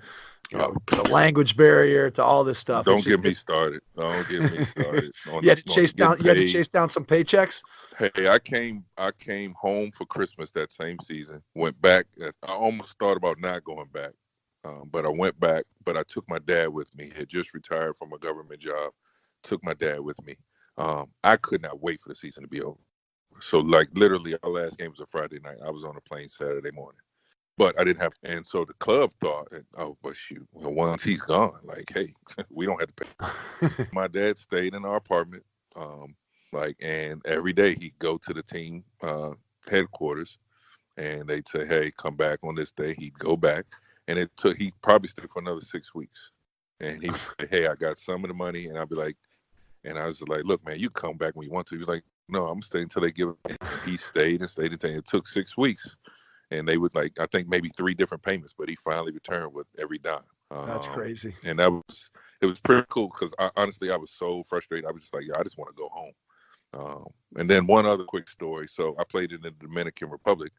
S3: the language barrier to all this stuff.
S2: Don't get me started. Don't get me started.
S3: You had to chase down some paychecks.
S2: Hey, I came home for Christmas that same season. Went back. I almost thought about not going back, but I went back. But I took my dad with me. He had just retired from a government job. Took my dad with me. I could not wait for the season to be over. So, like, literally, our last game was a Friday night. I was on a plane Saturday morning. But I didn't have, and so the club thought, oh, but shoot, once he's gone, like, hey, we don't have to pay. My dad stayed in our apartment, and every day he'd go to the team headquarters, and they'd say, hey, come back on this day. He'd go back, and he probably stayed for another 6 weeks. And he would say, hey, I got some of the money, and I'd be like, and I was like, look, man, you come back when you want to. He was like, no, I'm staying until they give it. And he stayed until it took 6 weeks. And they would, like, I think maybe 3 different payments, but he finally returned with every dime.
S3: That's crazy.
S2: And it was pretty cool because honestly, I was so frustrated. I was just like, I just want to go home. And then one other quick story. So I played in the Dominican Republic,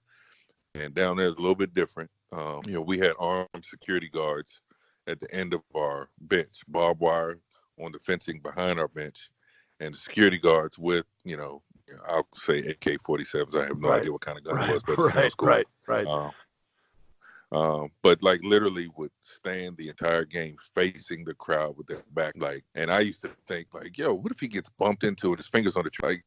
S2: and down there is a little bit different. We had armed security guards at the end of our bench, barbed wire on the fencing behind our bench, and the security guards with, I'll say AK-47s. I have no idea what kind of gun it was, but it sounds cool.
S3: Right.
S2: But like literally would stand the entire game facing the crowd with their back, like. And I used to think, like, yo, what if he gets bumped into it? His fingers on the track.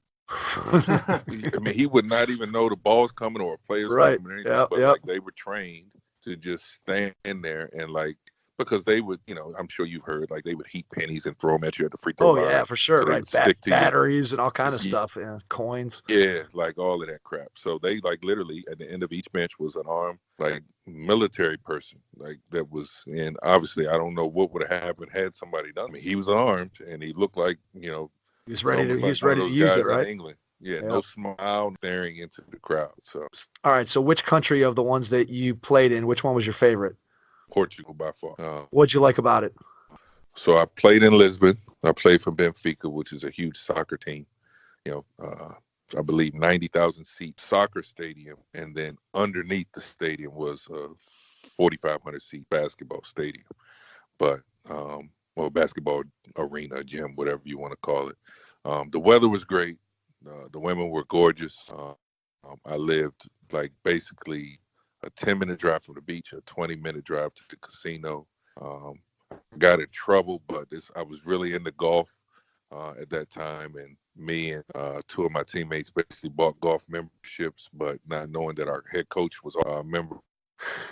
S2: He would not even know the ball's coming or a player's coming or anything. Like they were trained to just stand there and like. Because they would, I'm sure you've heard, like they would heat pennies and throw them at you at the free throw line. Oh, yeah,
S3: for sure, right. Batteries and all kinds of stuff, coins.
S2: Yeah, like all of that crap. So they, like, literally at the end of each bench was an armed, like, military person, like, that was, and obviously I don't know what would have happened had somebody done. He was armed, and he looked like, he
S3: was ready to use it, right?
S2: In England. Yeah, no smile, staring into the crowd. So.
S3: All right, so which country of the ones that you played in, which one was your favorite?
S2: Portugal by far.
S3: What'd you like about it?
S2: So I played in Lisbon. I played for Benfica, which is a huge soccer team. I believe 90,000 seat soccer stadium, and then underneath the stadium was a 4,500 seat basketball stadium, but basketball arena, gym, whatever you want to call it. The weather was great. The women were gorgeous. I lived like basically a 10-minute drive from the beach, a 20-minute drive to the casino. Got in trouble, but I was really into golf at that time, and me and 2 of my teammates basically bought golf memberships, but not knowing that our head coach was a member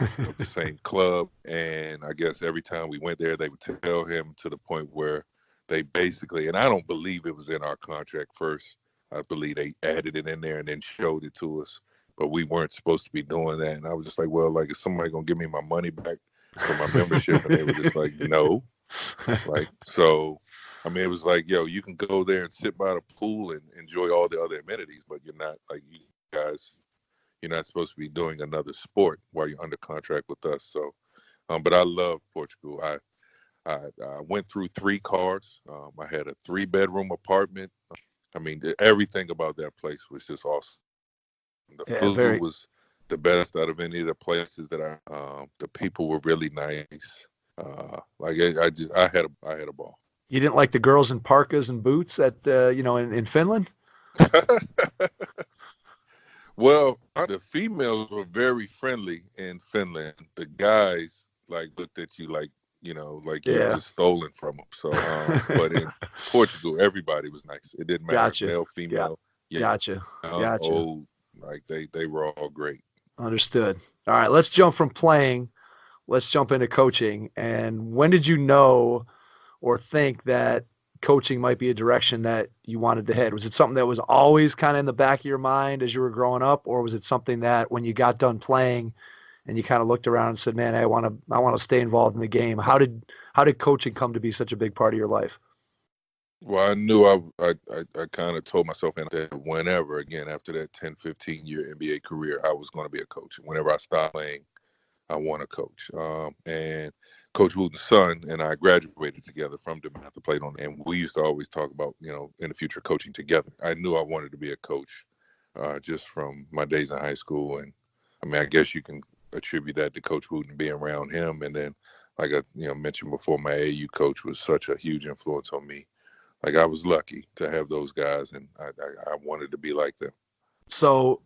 S2: of the same club. And I guess every time we went there, they would tell him, to the point where they basically, and I don't believe it was in our contract first. I believe they added it in there and then showed it to us. But we weren't supposed to be doing that. And I was just like, well, like, is somebody going to give me my money back for my membership? And they were just like, no. Like, so, it was like, yo, you can go there and sit by the pool and enjoy all the other amenities, but you're not, like, you guys, you're not supposed to be doing another sport while you're under contract with us. So, but I love Portugal. I went through 3 cars. I had a 3-bedroom apartment. Everything about that place was just awesome. The food was the best out of any of the places that the people were really nice. I had a ball.
S3: You didn't like the girls in parkas and boots at in Finland?
S2: Well, the females were very friendly in Finland. The guys looked at you like you were just stolen from them. So, but in Portugal, everybody was nice. It didn't matter,
S3: Gotcha.
S2: Male, female.
S3: Yeah. Gotcha.
S2: Old. Like they were all great.
S3: Understood. All right, let's jump from playing. Let's jump into coaching. And when did you know or think that coaching might be a direction that you wanted to head? Was it something that was always kind of in the back of your mind as you were growing up, or was it something that when you got done playing and you kind of looked around and said, "Man, I want to stay involved in the game"? How did coaching come to be such a big part of your life?
S2: Well, I knew I kind of told myself that whenever, again, after that 10, 15-year NBA career, I was going to be a coach. Whenever I stopped playing, I want to coach. And Coach Wooten's son and I graduated together from DeMatha, played on, and we used to always talk about, in the future coaching together. I knew I wanted to be a coach. just from my days in high school. And I mean, I guess you can attribute that to Coach Wooten being around him. And then, like I mentioned before, my AAU coach was such a huge influence on me. Like, I was lucky to have those guys, and I wanted to be like them.
S3: So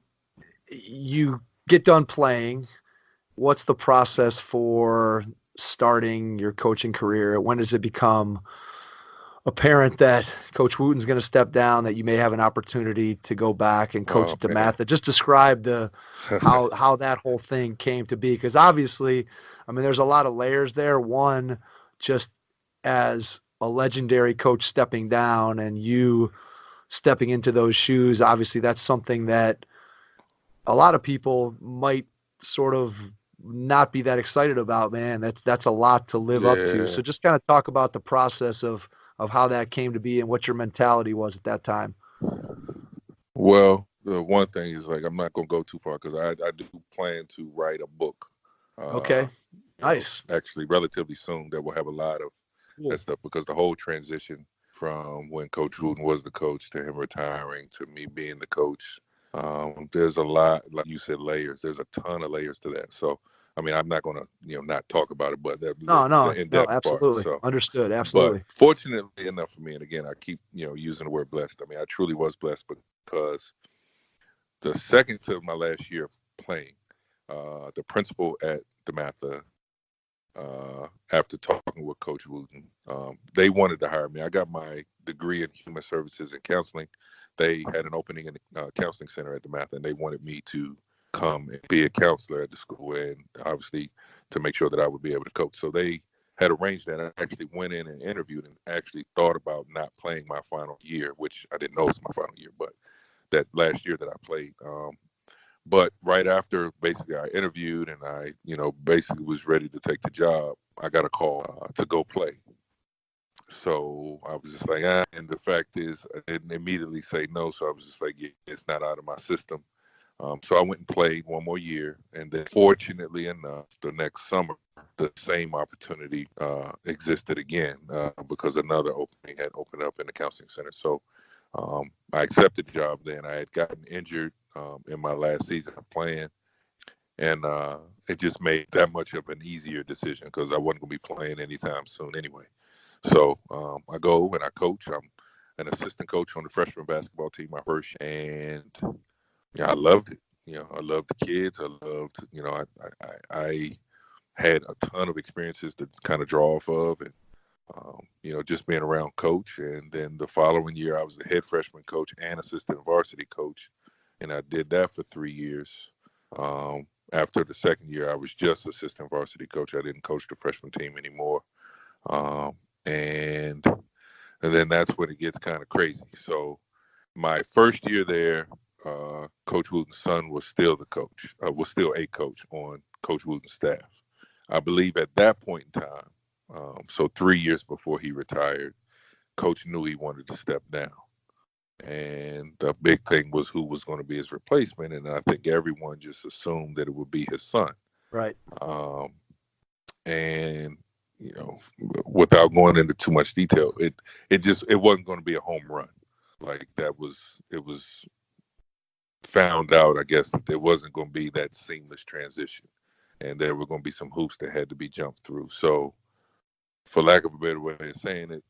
S3: you get done playing. What's the process for starting your coaching career? When does it become apparent that Coach Wooten's going to step down, that you may have an opportunity to go back and coach at DeMatha? Just describe how that whole thing came to be, because obviously, I mean, there's a lot of layers there. One, just as a legendary coach stepping down and you stepping into those shoes, obviously that's something that a lot of people might sort of not be that excited about, man. That's a lot to live up to. So just kind of talk about the process of how that came to be and what your mentality was at that time.
S2: Well, the one thing is, like, I'm not going to go too far because I do plan to write a book.
S3: Okay. Nice.
S2: Actually, relatively soon, that will have a lot of that stuff, because the whole transition from when Coach Wooten was the coach to him retiring to me being the coach, there's a lot, like you said, layers. There's a ton of layers to that. So, I mean, I'm not going to, not talk about it, but the in-depth
S3: absolutely.
S2: part. So,
S3: understood. Absolutely.
S2: But fortunately enough for me, and again, I keep, using the word blessed. I mean, I truly was blessed, because the second to my last year of playing, the principal at DeMatha, after talking with Coach Wooten, they wanted to hire me. I got my degree in human services and counseling. They had an opening in the counseling center at DeMatha, and they wanted me to come and be a counselor at the school, and obviously to make sure that I would be able to coach. So they had arranged that. I actually went in and interviewed and actually thought about not playing my final year, which I didn't know was my final year, but that last year that I played. But right after, basically, I interviewed and I, basically was ready to take the job, I got a call to go play. So I was just like, and the fact is, I didn't immediately say no. So I was just like, yeah, it's not out of my system. So I went and played one more year. And then fortunately enough, the next summer, the same opportunity existed again because another opening had opened up in the counseling center. So I accepted the job then. I had gotten injured in my last season of playing. And it just made that much of an easier decision because I wasn't going to be playing anytime soon anyway. So I go and I coach. I'm an assistant coach on the freshman basketball team my first year. And I loved it. I loved the kids. I loved, I had a ton of experiences to kind of draw off of. And, just being around coach. And then the following year, I was the head freshman coach and assistant varsity coach. And I did that for 3 years. After the second year, I was just assistant varsity coach. I didn't coach the freshman team anymore. And then that's when it gets kind of crazy. So my first year there, Coach Wooten's son was still a coach on Coach Wooten's staff. I believe at that point in time, so 3 years before he retired, Coach knew he wanted to step down. And the big thing was who was going to be his replacement. And I think everyone just assumed that it would be his son.
S3: Right.
S2: And, without going into too much detail, it wasn't going to be a home run. Like it was found out, I guess, that there wasn't going to be that seamless transition. And there were going to be some hoops that had to be jumped through. So for lack of a better way of saying it,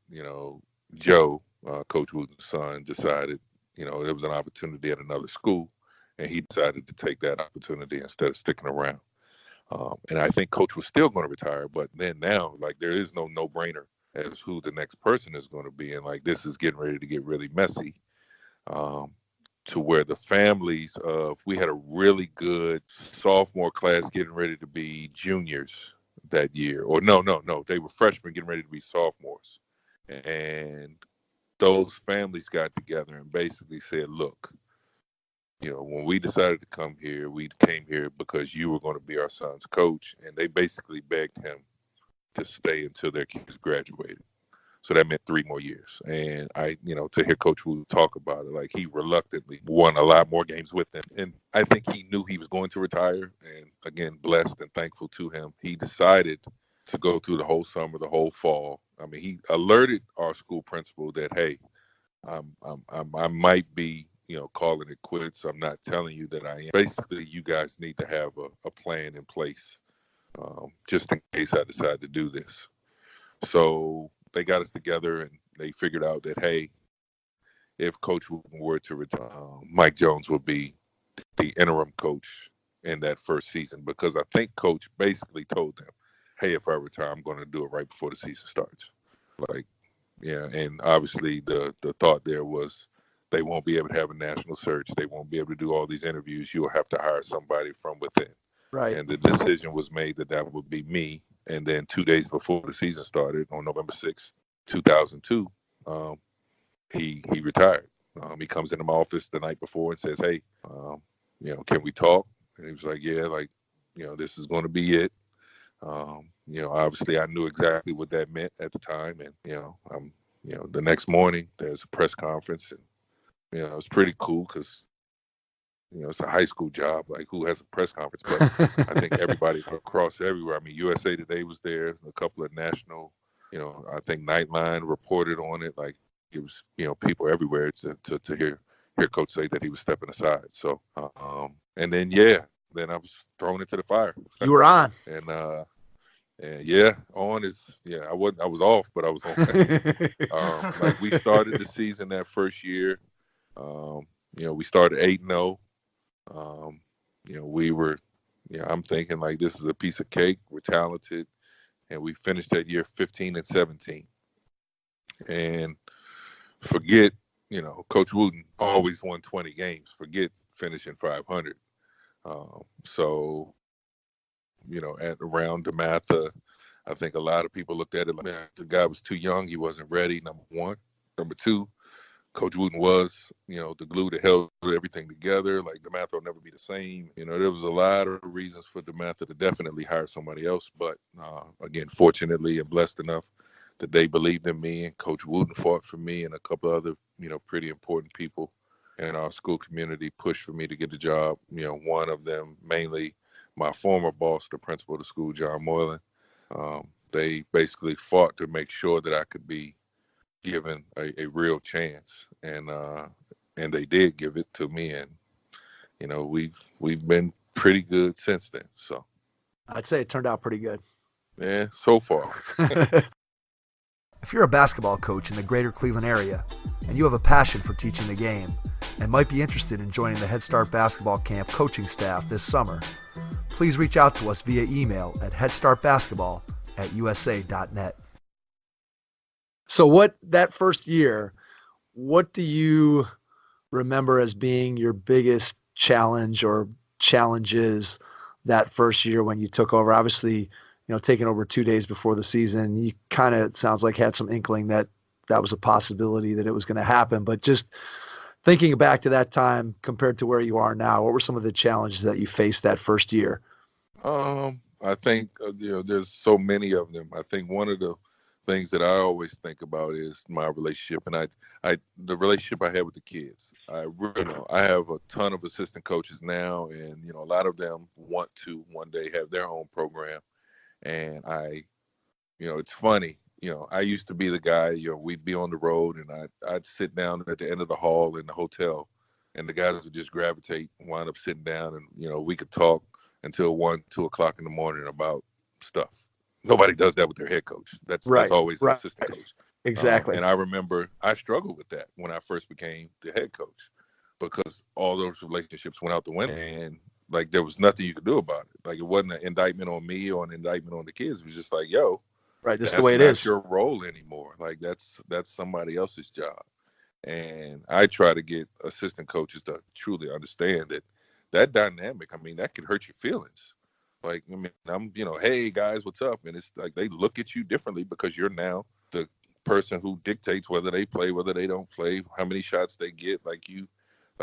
S2: Joe, Coach Wooten's son, decided, there was an opportunity at another school, and he decided to take that opportunity instead of sticking around. And I think Coach was still going to retire, but then now, like, there is no-brainer as who the next person is going to be, and like this is getting ready to get really messy, to where the families we had a really good sophomore class getting ready to be juniors that year, or no, they were freshmen getting ready to be sophomores, and those families got together and basically said, look, when we decided to come here, we came here because you were going to be our son's coach. And they basically begged him to stay until their kids graduated. So that meant 3 more years. And I, to hear Coach Wu talk about it, like he reluctantly won a lot more games with them. And I think he knew he was going to retire. And again, blessed and thankful to him. He decided to go through the whole summer, the whole fall. I mean, he alerted our school principal that, hey, I might be, calling it quits. I'm not telling you that I am. Basically, you guys need to have a plan in place just in case I decide to do this. So they got us together and they figured out that, hey, if Coach Wooten were to retire, Mike Jones would be the interim coach in that first season, because I think Coach basically told them, hey, if I retire, I'm going to do it right before the season starts. And obviously the thought there was they won't be able to have a national search. They won't be able to do all these interviews. You'll have to hire somebody from within.
S3: Right.
S2: And the decision was made that would be me. And then 2 days before the season started, on November 6th, 2002, he retired. He comes into my office the night before and says, hey, can we talk? And he was like, yeah, this is going to be it. Obviously I knew exactly what that meant at the time. And, the next morning there's a press conference, and, it's pretty cool because, it's a high school job. Like, who has a press conference? But I think everybody across everywhere. I mean, USA Today was there, a couple of national, I think Nightline reported on it. Like, it was, people everywhere to hear Coach say that he was stepping aside. So, and then, then I was thrown into the fire.
S3: You were on.
S2: I was off, but I was on. We started the season that first year. We started 8-0. We were, I'm thinking like this is a piece of cake. We're talented, and we finished that year 15-17. And forget, Coach Wooten always won 20 games. Forget finishing 500. At around DeMatha, I think a lot of people looked at it like, man, the guy was too young. He wasn't ready, number one. Number two, Coach Wooten was, the glue that held everything together. Like, DeMatha will never be the same. There was a lot of reasons for DeMatha to definitely hire somebody else. But, again, fortunately and blessed enough that they believed in me, and Coach Wooten fought for me, and a couple other, pretty important people in our school community pushed for me to get the job. One of them mainly my former boss, the principal of the school, John Moylan. They basically fought to make sure that I could be given a real chance, and they did give it to me, and we've been pretty good since then. So
S3: I'd say it turned out pretty good.
S2: Yeah, so far.
S3: If you're a basketball coach in the greater Cleveland area and you have a passion for teaching the game and might be interested in joining the Head Start Basketball Camp coaching staff this summer, please reach out to us via email at headstartbasketball@usa.net. So that first year, what do you remember as being your biggest challenge or challenges that first year when you took over? Obviously, taking over 2 days before the season, you kind of, sounds like, had some inkling that was a possibility that it was going to happen. But just thinking back to that time compared to where you are now, what were some of the challenges that you faced that first year?
S2: I think, there's so many of them. I think one of the things that I always think about is my relationship, and the relationship I had with the kids. I have a ton of assistant coaches now, and a lot of them want to one day have their own program. And it's funny, I used to be the guy, we'd be on the road, and I'd sit down at the end of the hall in the hotel, and the guys would just gravitate, wind up sitting down, and we could talk until 1-2 o'clock in the morning about stuff. Nobody does that with their head coach. That's always the assistant coach.
S3: Exactly.
S2: And I remember I struggled with that when I first became the head coach, because all those relationships went out the window, and like there was nothing you could do about it. Like, it wasn't an indictment on me or an indictment on the kids. It was just like,
S3: that's the way it is.
S2: That's your role anymore. Like, that's somebody else's job. And I try to get assistant coaches to truly understand that dynamic, that can hurt your feelings. Like, I'm, hey guys, what's up? And it's like they look at you differently because you're now the person who dictates whether they play, whether they don't play, how many shots they get.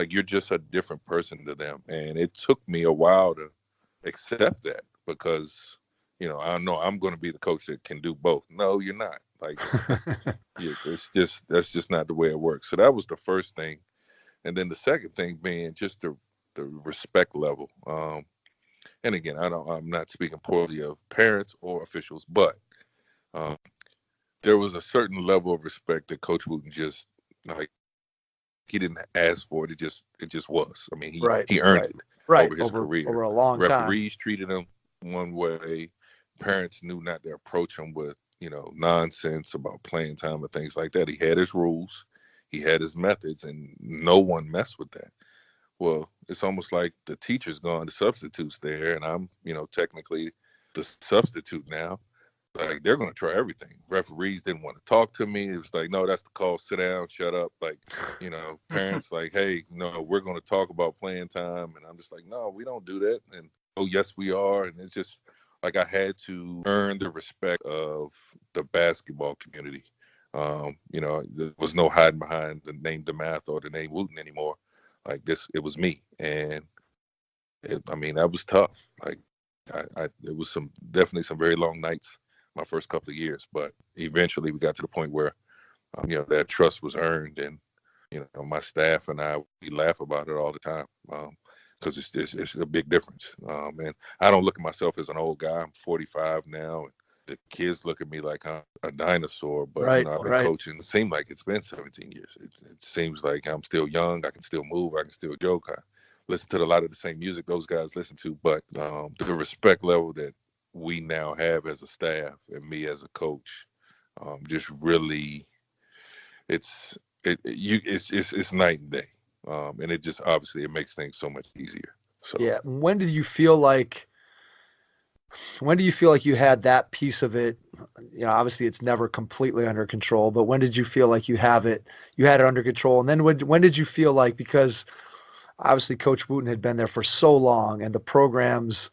S2: You're just a different person to them. And it took me a while to accept that, because, I know I'm going to be the coach that can do both. No, you're not. Like, that's just not the way it works. So that was the first thing. And then the second thing being just the respect level. And again, I'm not speaking poorly of parents or officials, but there was a certain level of respect that Coach Wooten just, like, he didn't ask for it. It just was. I mean, he
S3: right.
S2: earned it over his career.
S3: Over a long time.
S2: Referees treated him one way. Parents knew not to approach him with, nonsense about playing time and things like that. He had his rules. He had his methods, and no one messed with that. Well, it's almost like the teacher's gone, the substitute's there, and I'm, technically the substitute now. Like, they're going to try everything. Referees didn't want to talk to me. It was like, no, that's the call. Sit down, shut up. Like, parents like, hey, no, we're going to talk about playing time. And I'm just like, no, we don't do that. And, oh, yes, we are. And it's just like I had to earn the respect of the basketball community. There was no hiding behind the name DeMatha or the name Wooten anymore. Like this, it was me. And that was tough. Like, it was definitely some very long nights my first couple of years, but eventually we got to the point where, that trust was earned, and, my staff and we laugh about it all the time, because it's a big difference. And I don't look at myself as an old guy. I'm 45 now, and the kids look at me like I'm a dinosaur, but I've been coaching. It seems like it's been 17 years. It seems like I'm still young. I can still move. I can still joke. I listen to a lot of the same music those guys listen to, but the respect level that we now have as a staff and me as a coach, just really, it's night and day, and it just obviously it makes things so much easier. So
S3: yeah, when do you feel like you had that piece of it? Obviously it's never completely under control, but when did you feel like you had it under control? And then when did you feel like, because obviously Coach Wooten had been there for so long, and the program's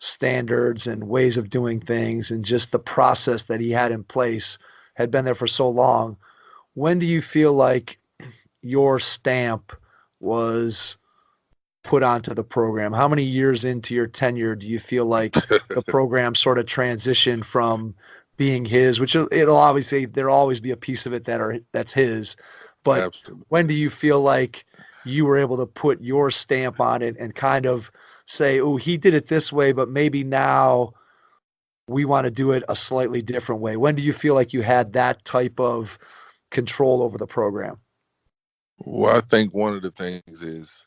S3: standards and ways of doing things and just the process that he had in place had been there for so long, when do you feel like your stamp was put onto the program? How many years into your tenure do you feel like the program sort of transitioned from being his, which there'll always be a piece of it that's his, but absolutely. When do you feel like you were able to put your stamp on it and kind of say, oh, he did it this way, but maybe now we want to do it a slightly different way? When do you feel like you had that type of control over the program?
S2: Well, I think one of the things is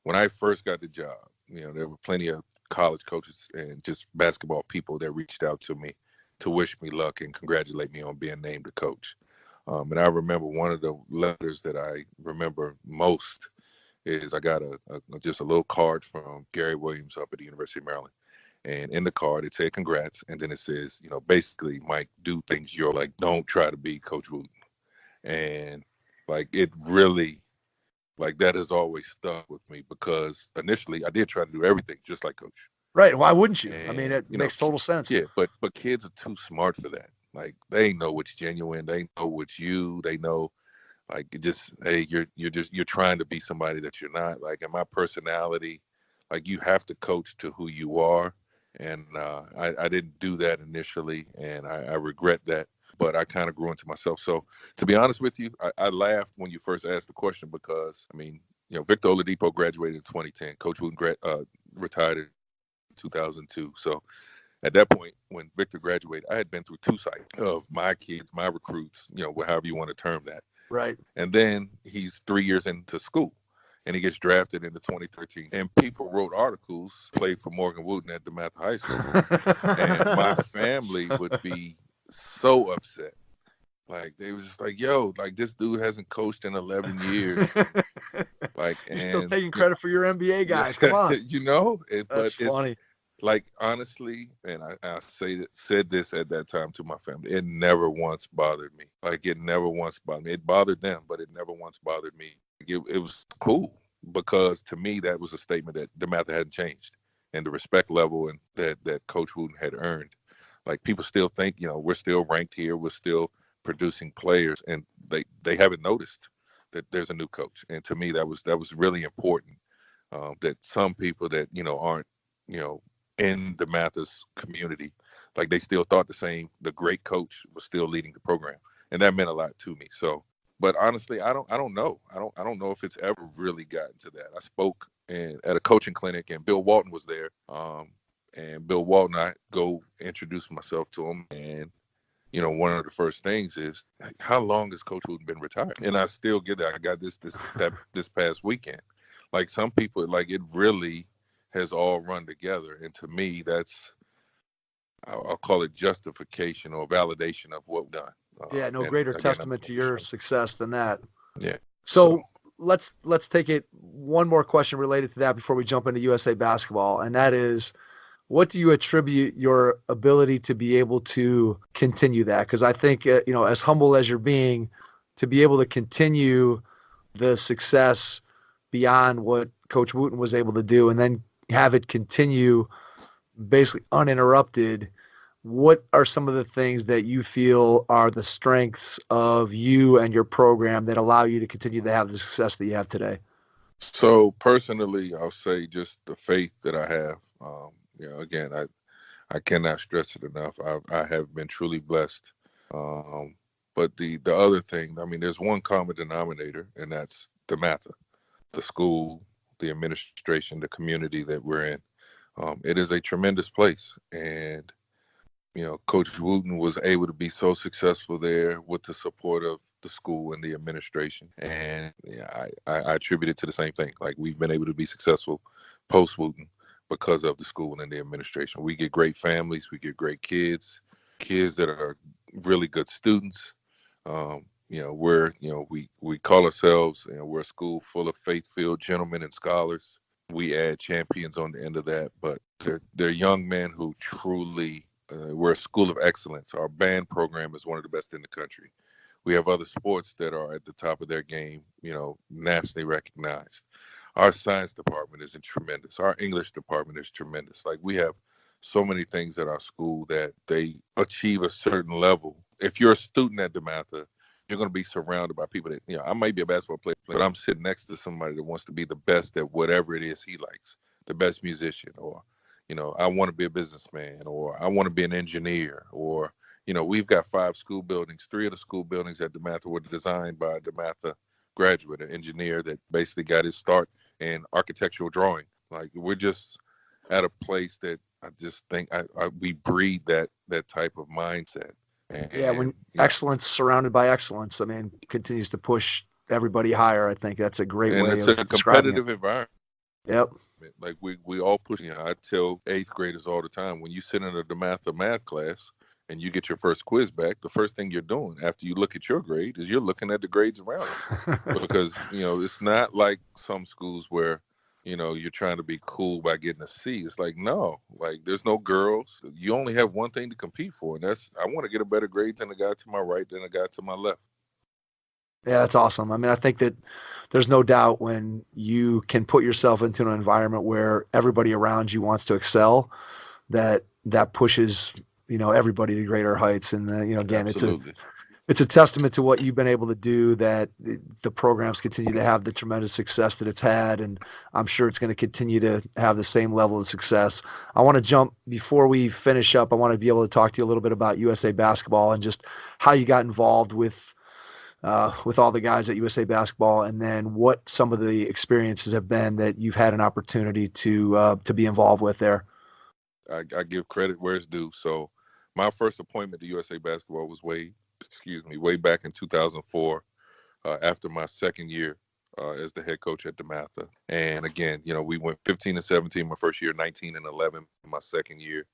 S2: when I first got the job, there were plenty of college coaches and just basketball people that reached out to me to wish me luck and congratulate me on being named a coach. And I remember one of the letters that I remember most is I got just a little card from Gary Williams up at the University of Maryland. And in the card, it said congrats. And then it says, basically, Mike, do things you're like, don't try to be Coach Wooten. And like, it really, like, that has always stuck with me, because initially I did try to do everything just like Coach.
S3: Right. Why wouldn't you?
S2: And,
S3: I mean, it makes total sense.
S2: Yeah. But kids are too smart for that. Like, they know what's genuine. They know what's you. They know, like, it just, hey, you're trying to be somebody that you're not. Like, in my personality, like, you have to coach to who you are. And I didn't do that initially, and I regret that. But I kind of grew into myself. So to be honest with you, I laughed when you first asked the question, because, Victor Oladipo graduated in 2010. Coach Wooten retired in 2002. So at that point, when Victor graduated, I had been through two cycles of my kids, my recruits, however you want to term that.
S3: Right.
S2: And then he's 3 years into school, and he gets drafted into 2013. And people wrote articles, played for Morgan Wooten at DeMatha High School. And my family would be so upset. Like, they was just like, yo, like, this dude hasn't coached in 11 years. Like,
S3: you're still taking credit for your NBA guys. Come on.
S2: That's
S3: funny.
S2: Like, honestly, and I said this at that time to my family, it never once bothered me. Like, it never once bothered me. It bothered them, but it never once bothered me. It was cool, because to me, that was a statement that DeMatha hadn't changed, and the respect level and that Coach Wooten had earned. Like, people still think, we're still ranked here, we're still producing players, and they haven't noticed that there's a new coach. And to me, that was really important, that some people that, aren't, in DeMatha's community, like, they still thought the great coach was still leading the program. And that meant a lot to me. So, but honestly, I don't know. I don't know if it's ever really gotten to that. I spoke at a coaching clinic, and Bill Walton was there. And Bill Walton, I go introduce myself to him, and one of the first things is, how long has Coach Wooten been retired? And I still get that. I got this past weekend. Like, some people, like, it really has all run together. And to me, that's, I'll call it justification or validation of what we've done.
S3: Yeah, no
S2: and
S3: greater
S2: again,
S3: testament to your success than that.
S2: Yeah.
S3: So let's take it one more question related to that before we jump into USA basketball, and that is, what do you attribute your ability to be able to continue that? Because I think, as humble as you're being, to be able to continue the success beyond what Coach Wooten was able to do and then have it continue basically uninterrupted, what are some of the things that you feel are the strengths of you and your program that allow you to continue to have the success that you have today?
S2: So personally, I'll say just the faith that I have. Again, I cannot stress it enough. I have been truly blessed. But the other thing, I mean, there's one common denominator, and that's DeMatha, the school, the administration, the community that we're in. It is a tremendous place. And, Coach Wooten was able to be so successful there with the support of the school and the administration. And I attribute it to the same thing. Like, we've been able to be successful post Wooten because of the school and the administration. We get great families, we get great kids that are really good students. We call ourselves, we're a school full of faith-filled gentlemen and scholars. We add champions on the end of that, but they're young men who truly, we're a school of excellence. Our band program is one of the best in the country. We have other sports that are at the top of their game, nationally recognized. Our science department is tremendous. Our English department is tremendous. Like, we have so many things at our school that they achieve a certain level. If you're a student at DeMatha, you're going to be surrounded by people that, I might be a basketball player, but I'm sitting next to somebody that wants to be the best at whatever it is he likes, the best musician, or, I want to be a businessman, or I want to be an engineer, or, we've got 5 school buildings. 3 of the school buildings at DeMatha were designed by a DeMatha graduate, an engineer that basically got his start in architectural drawing. Like, we're just at a place that I just think we breed that type of mindset. And,
S3: excellence surrounded by excellence, continues to push everybody higher. I think that's a great way of describing it. And it's a competitive
S2: environment.
S3: Yep.
S2: Like, we all push. I tell 8th graders all the time, when you sit in a DeMatha math class and you get your first quiz back, the first thing you're doing after you look at your grade is you're looking at the grades around you. Because, it's not like some schools where, you're trying to be cool by getting a C. It's like, no, like, there's no girls. You only have one thing to compete for, and that's, I want to get a better grade than the guy to my right than the guy to my left.
S3: Yeah, that's awesome. I think that there's no doubt when you can put yourself into an environment where everybody around you wants to excel, that pushes, everybody to greater heights. And, again,
S2: Absolutely.
S3: It's a testament to what you've been able to do, that the programs continue to have the tremendous success that it's had, and I'm sure it's going to continue to have the same level of success. I want to jump, before we finish up, I want to be able to talk to you a little bit about USA basketball and just how you got involved with all the guys at USA basketball, and then what some of the experiences have been that you've had an opportunity to be involved with there.
S2: I give credit where it's due. So my first appointment to USA basketball was way back in 2004, after my second year as the head coach at DeMatha. And again, we went 15-17 my first year, 19-11 my second year.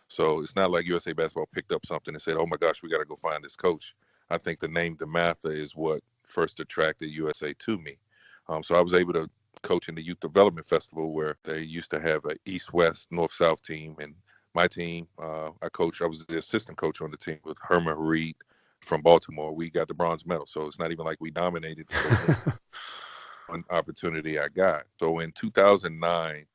S2: So it's not like USA basketball picked up something and said, oh my gosh, we got to go find this coach. I think the name DeMatha is what first attracted USA to me. So I was able to coach in the Youth Development Festival, where they used to have an East-West, North-South team. And my team, I was the assistant coach on the team with Herman Reed from Baltimore. We got the bronze medal. So it's not even like we dominated. One opportunity I got. So in 2009,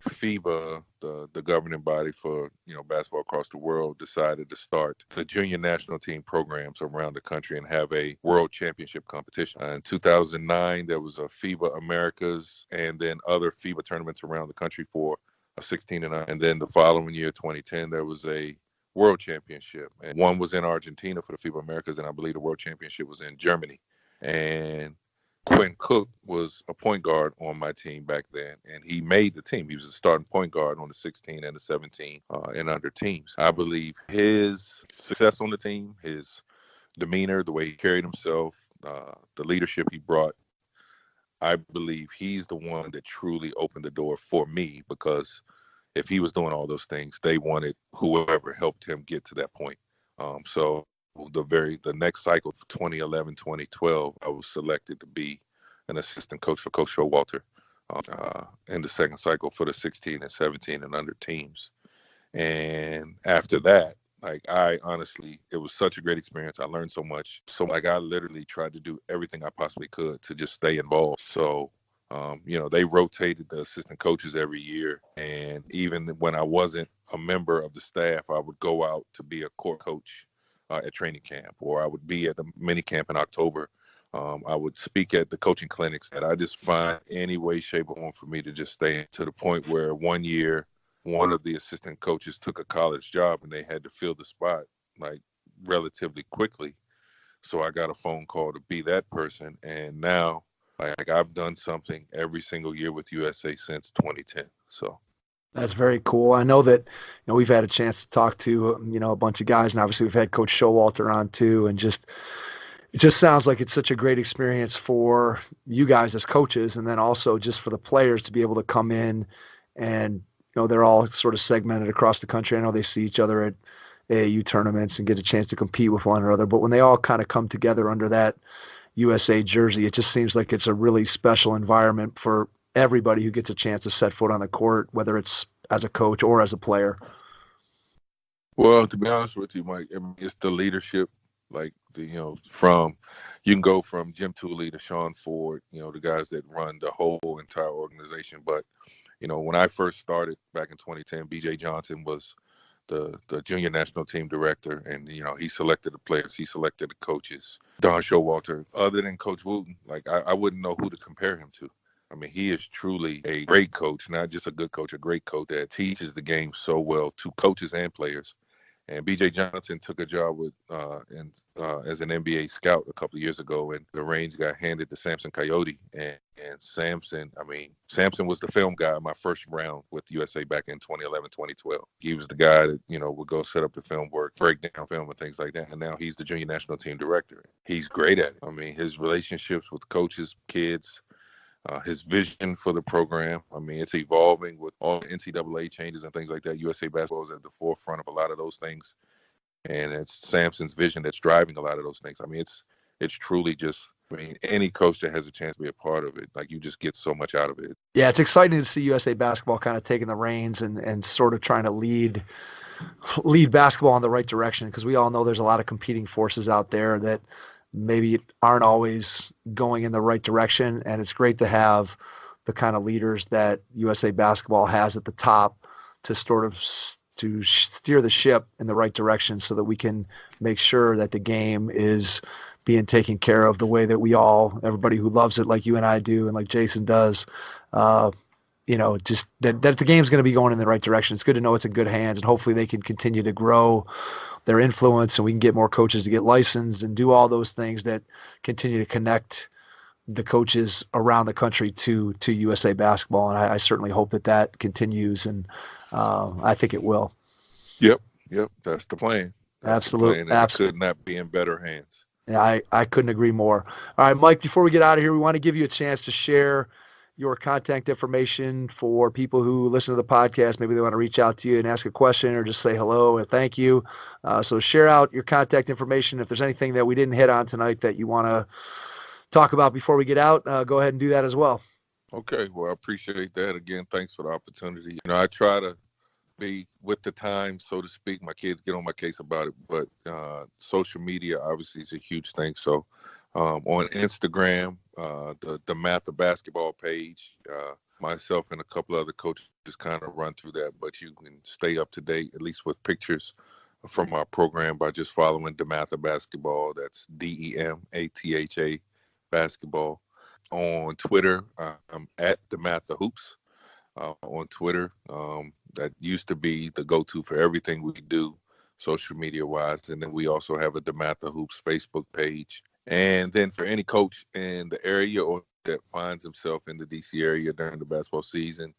S2: FIBA, the governing body for basketball across the world, decided to start the junior national team programs around the country and have a world championship competition. In 2009, there was a FIBA Americas and then other FIBA tournaments around the country for a 16-9. And then the following year, 2010, there was a world championship. And one was in Argentina for the FIBA Americas, and I believe the world championship was in Germany. And Quinn Cook was a point guard on my team back then, and he made the team. He was a starting point guard on the 16 and the 17 and under teams. I believe his success on the team, his demeanor, the way he carried himself, the leadership he brought, I believe he's the one that truly opened the door for me, because if he was doing all those things, they wanted whoever helped him get to that point. So the next cycle, 2011, 2012, I was selected to be an assistant coach for Coach Showalter in the second cycle for the 16 and 17 and under teams. And after that, it was such a great experience. I learned so much. So I literally tried to do everything I possibly could to just stay involved. So, they rotated the assistant coaches every year. And even when I wasn't a member of the staff, I would go out to be a court coach at training camp, or I would be at the mini camp in October. I would speak at the coaching clinics, and I just find any way, shape, or form for me to just stay, to the point where one year, one of the assistant coaches took a college job and they had to fill the spot relatively quickly. So I got a phone call to be that person. And now I've done something every single year with USA since 2010. So
S3: that's very cool. I know that, we've had a chance to talk to, a bunch of guys, and obviously we've had Coach Showalter on too. And it just sounds like it's such a great experience for you guys as coaches, and then also just for the players to be able to come in and, they're all sort of segmented across the country. I know they see each other at AAU tournaments and get a chance to compete with one another, but when they all kind of come together under that USA jersey, it just seems like it's a really special environment for everybody who gets a chance to set foot on the court, whether it's as a coach or as a player.
S2: Well, to be honest with you, Mike, it's the leadership. You can go from Jim Tooley to Sean Ford, the guys that run the whole entire organization. But when I first started back in 2010, BJ Johnson was the junior national team director, and he selected the players, he selected the coaches. Don Showalter, other than Coach Wooten, I wouldn't know who to compare him to. I mean, he is truly a great coach, not just a good coach, a great coach that teaches the game so well to coaches and players. And B.J. Johnson took a job with as an NBA scout a couple of years ago, and the reins got handed to Samson Coyote. And Samson was the film guy my first round with USA back in 2011, 2012. He was the guy that, would go set up the film work, break down film and things like that. And now he's the junior national team director. He's great at it. I mean, his relationships with coaches, kids, his vision for the program. I mean, it's evolving with all the NCAA changes and things like that. USA basketball is at the forefront of a lot of those things. And it's Samson's vision that's driving a lot of those things. I mean, it's truly just, any coach that has a chance to be a part of it, you just get so much out of it.
S3: Yeah, it's exciting to see USA basketball kind of taking the reins and sort of trying to lead basketball in the right direction, because we all know there's a lot of competing forces out there that maybe aren't always going in the right direction. And it's great to have the kind of leaders that USA basketball has at the top to to steer the ship in the right direction, so that we can make sure that the game is being taken care of the way that everybody who loves it, like you and I do, and like Jason does, just that the game's going to be going in the right direction. It's good to know it's in good hands, and hopefully they can continue to grow their influence, and we can get more coaches to get licensed and do all those things that continue to connect the coaches around the country to USA basketball. And I certainly hope that continues, and I think it will.
S2: Yep. That's the plan.
S3: Absolutely.
S2: It could not be in better hands.
S3: Yeah, I couldn't agree more. All right, Mike, before we get out of here, we want to give you a chance to share your contact information for people who listen to the podcast. Maybe they want to reach out to you and ask a question, or just say hello and thank you. So share out your contact information. If there's anything that we didn't hit on tonight that you want to talk about before we get out, go ahead and do that as well.
S2: Okay, well, I appreciate that. Again, thanks for the opportunity. I try to be with the time, so to speak. My kids get on my case about it, but social media obviously is a huge thing. So on Instagram, the DeMatha basketball page, myself and a couple other coaches just kind of run through that, but you can stay up to date, at least with pictures from our program, by just following DeMatha basketball. That's DEMATHA basketball. On Twitter, I'm at DeMatha Hoops on Twitter. That used to be the go-to for everything we do social media wise. And then we also have a DeMatha Hoops Facebook page. And then for any coach in the area or that finds himself in the DC area during the basketball season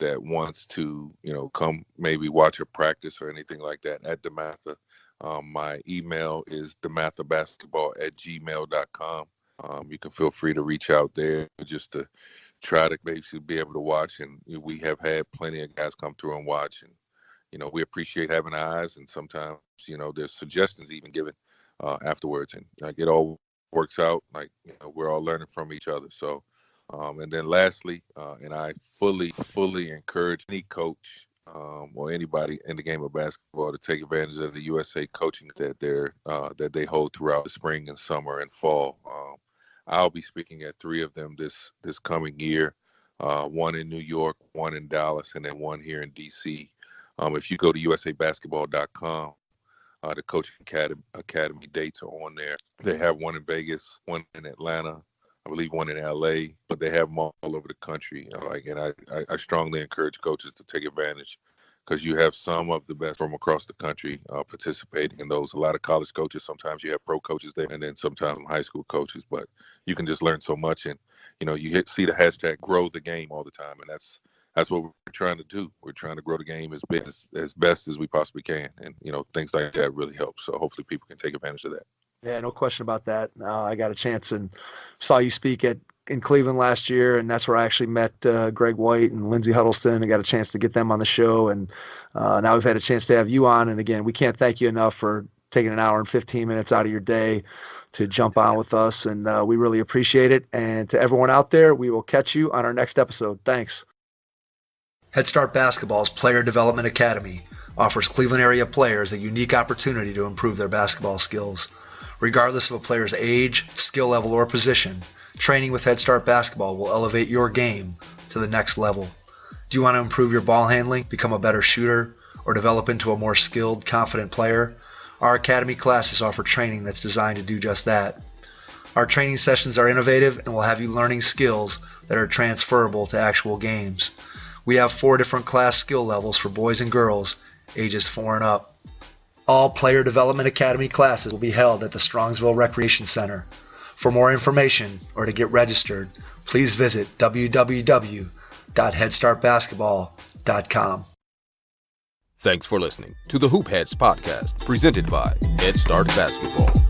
S2: that wants to, come maybe watch a practice or anything like that at DeMatha, my email is demathabasketball@gmail.com. You can feel free to reach out there just to try to basically be able to watch. And we have had plenty of guys come through and watch. And, we appreciate having eyes. And sometimes, there's suggestions even given afterwards. And it all works out. We're all learning from each other. So, and then lastly, and I fully encourage any coach or anybody in the game of basketball to take advantage of the USA coaching that they hold throughout the spring and summer and fall. I'll be speaking at 3 of them this coming year, one in New York, one in Dallas, and then one here in DC. If you go to usabasketball.com, the coaching academy dates are on there. They have one in Vegas, one in Atlanta, I believe one in LA, but they have them all over the country. And I strongly encourage coaches to take advantage, because you have some of the best from across the country participating in those. A lot of college coaches, sometimes you have pro coaches there, and then sometimes high school coaches, but you can just learn so much. And, you see the hashtag grow the game all the time. And that's what we're trying to do. We're trying to grow the game as best as we possibly can. And, things like that really help. So hopefully people can take advantage of that.
S3: Yeah, no question about that. I got a chance and saw you speak in Cleveland last year, and that's where I actually met Greg White and Lindsey Huddleston and got a chance to get them on the show. And now we've had a chance to have you on. And again, we can't thank you enough for taking an hour and 15 minutes out of your day to jump on with us. And we really appreciate it. And to everyone out there, we will catch you on our next episode. Thanks. Head Start Basketball's Player Development Academy offers Cleveland area players a unique opportunity to improve their basketball skills. Regardless of a player's age, skill level, or position, training with Head Start Basketball will elevate your game to the next level. Do you want to improve your ball handling, become a better shooter, or develop into a more skilled, confident player? Our Academy classes offer training that's designed to do just that. Our training sessions are innovative and will have you learning skills that are transferable to actual games. We have 4 different class skill levels for boys and girls, ages 4 and up. All Player Development Academy classes will be held at the Strongsville Recreation Center. For more information or to get registered, please visit www.headstartbasketball.com.
S1: Thanks for listening to the Hoop Heads podcast, presented by Head Start Basketball.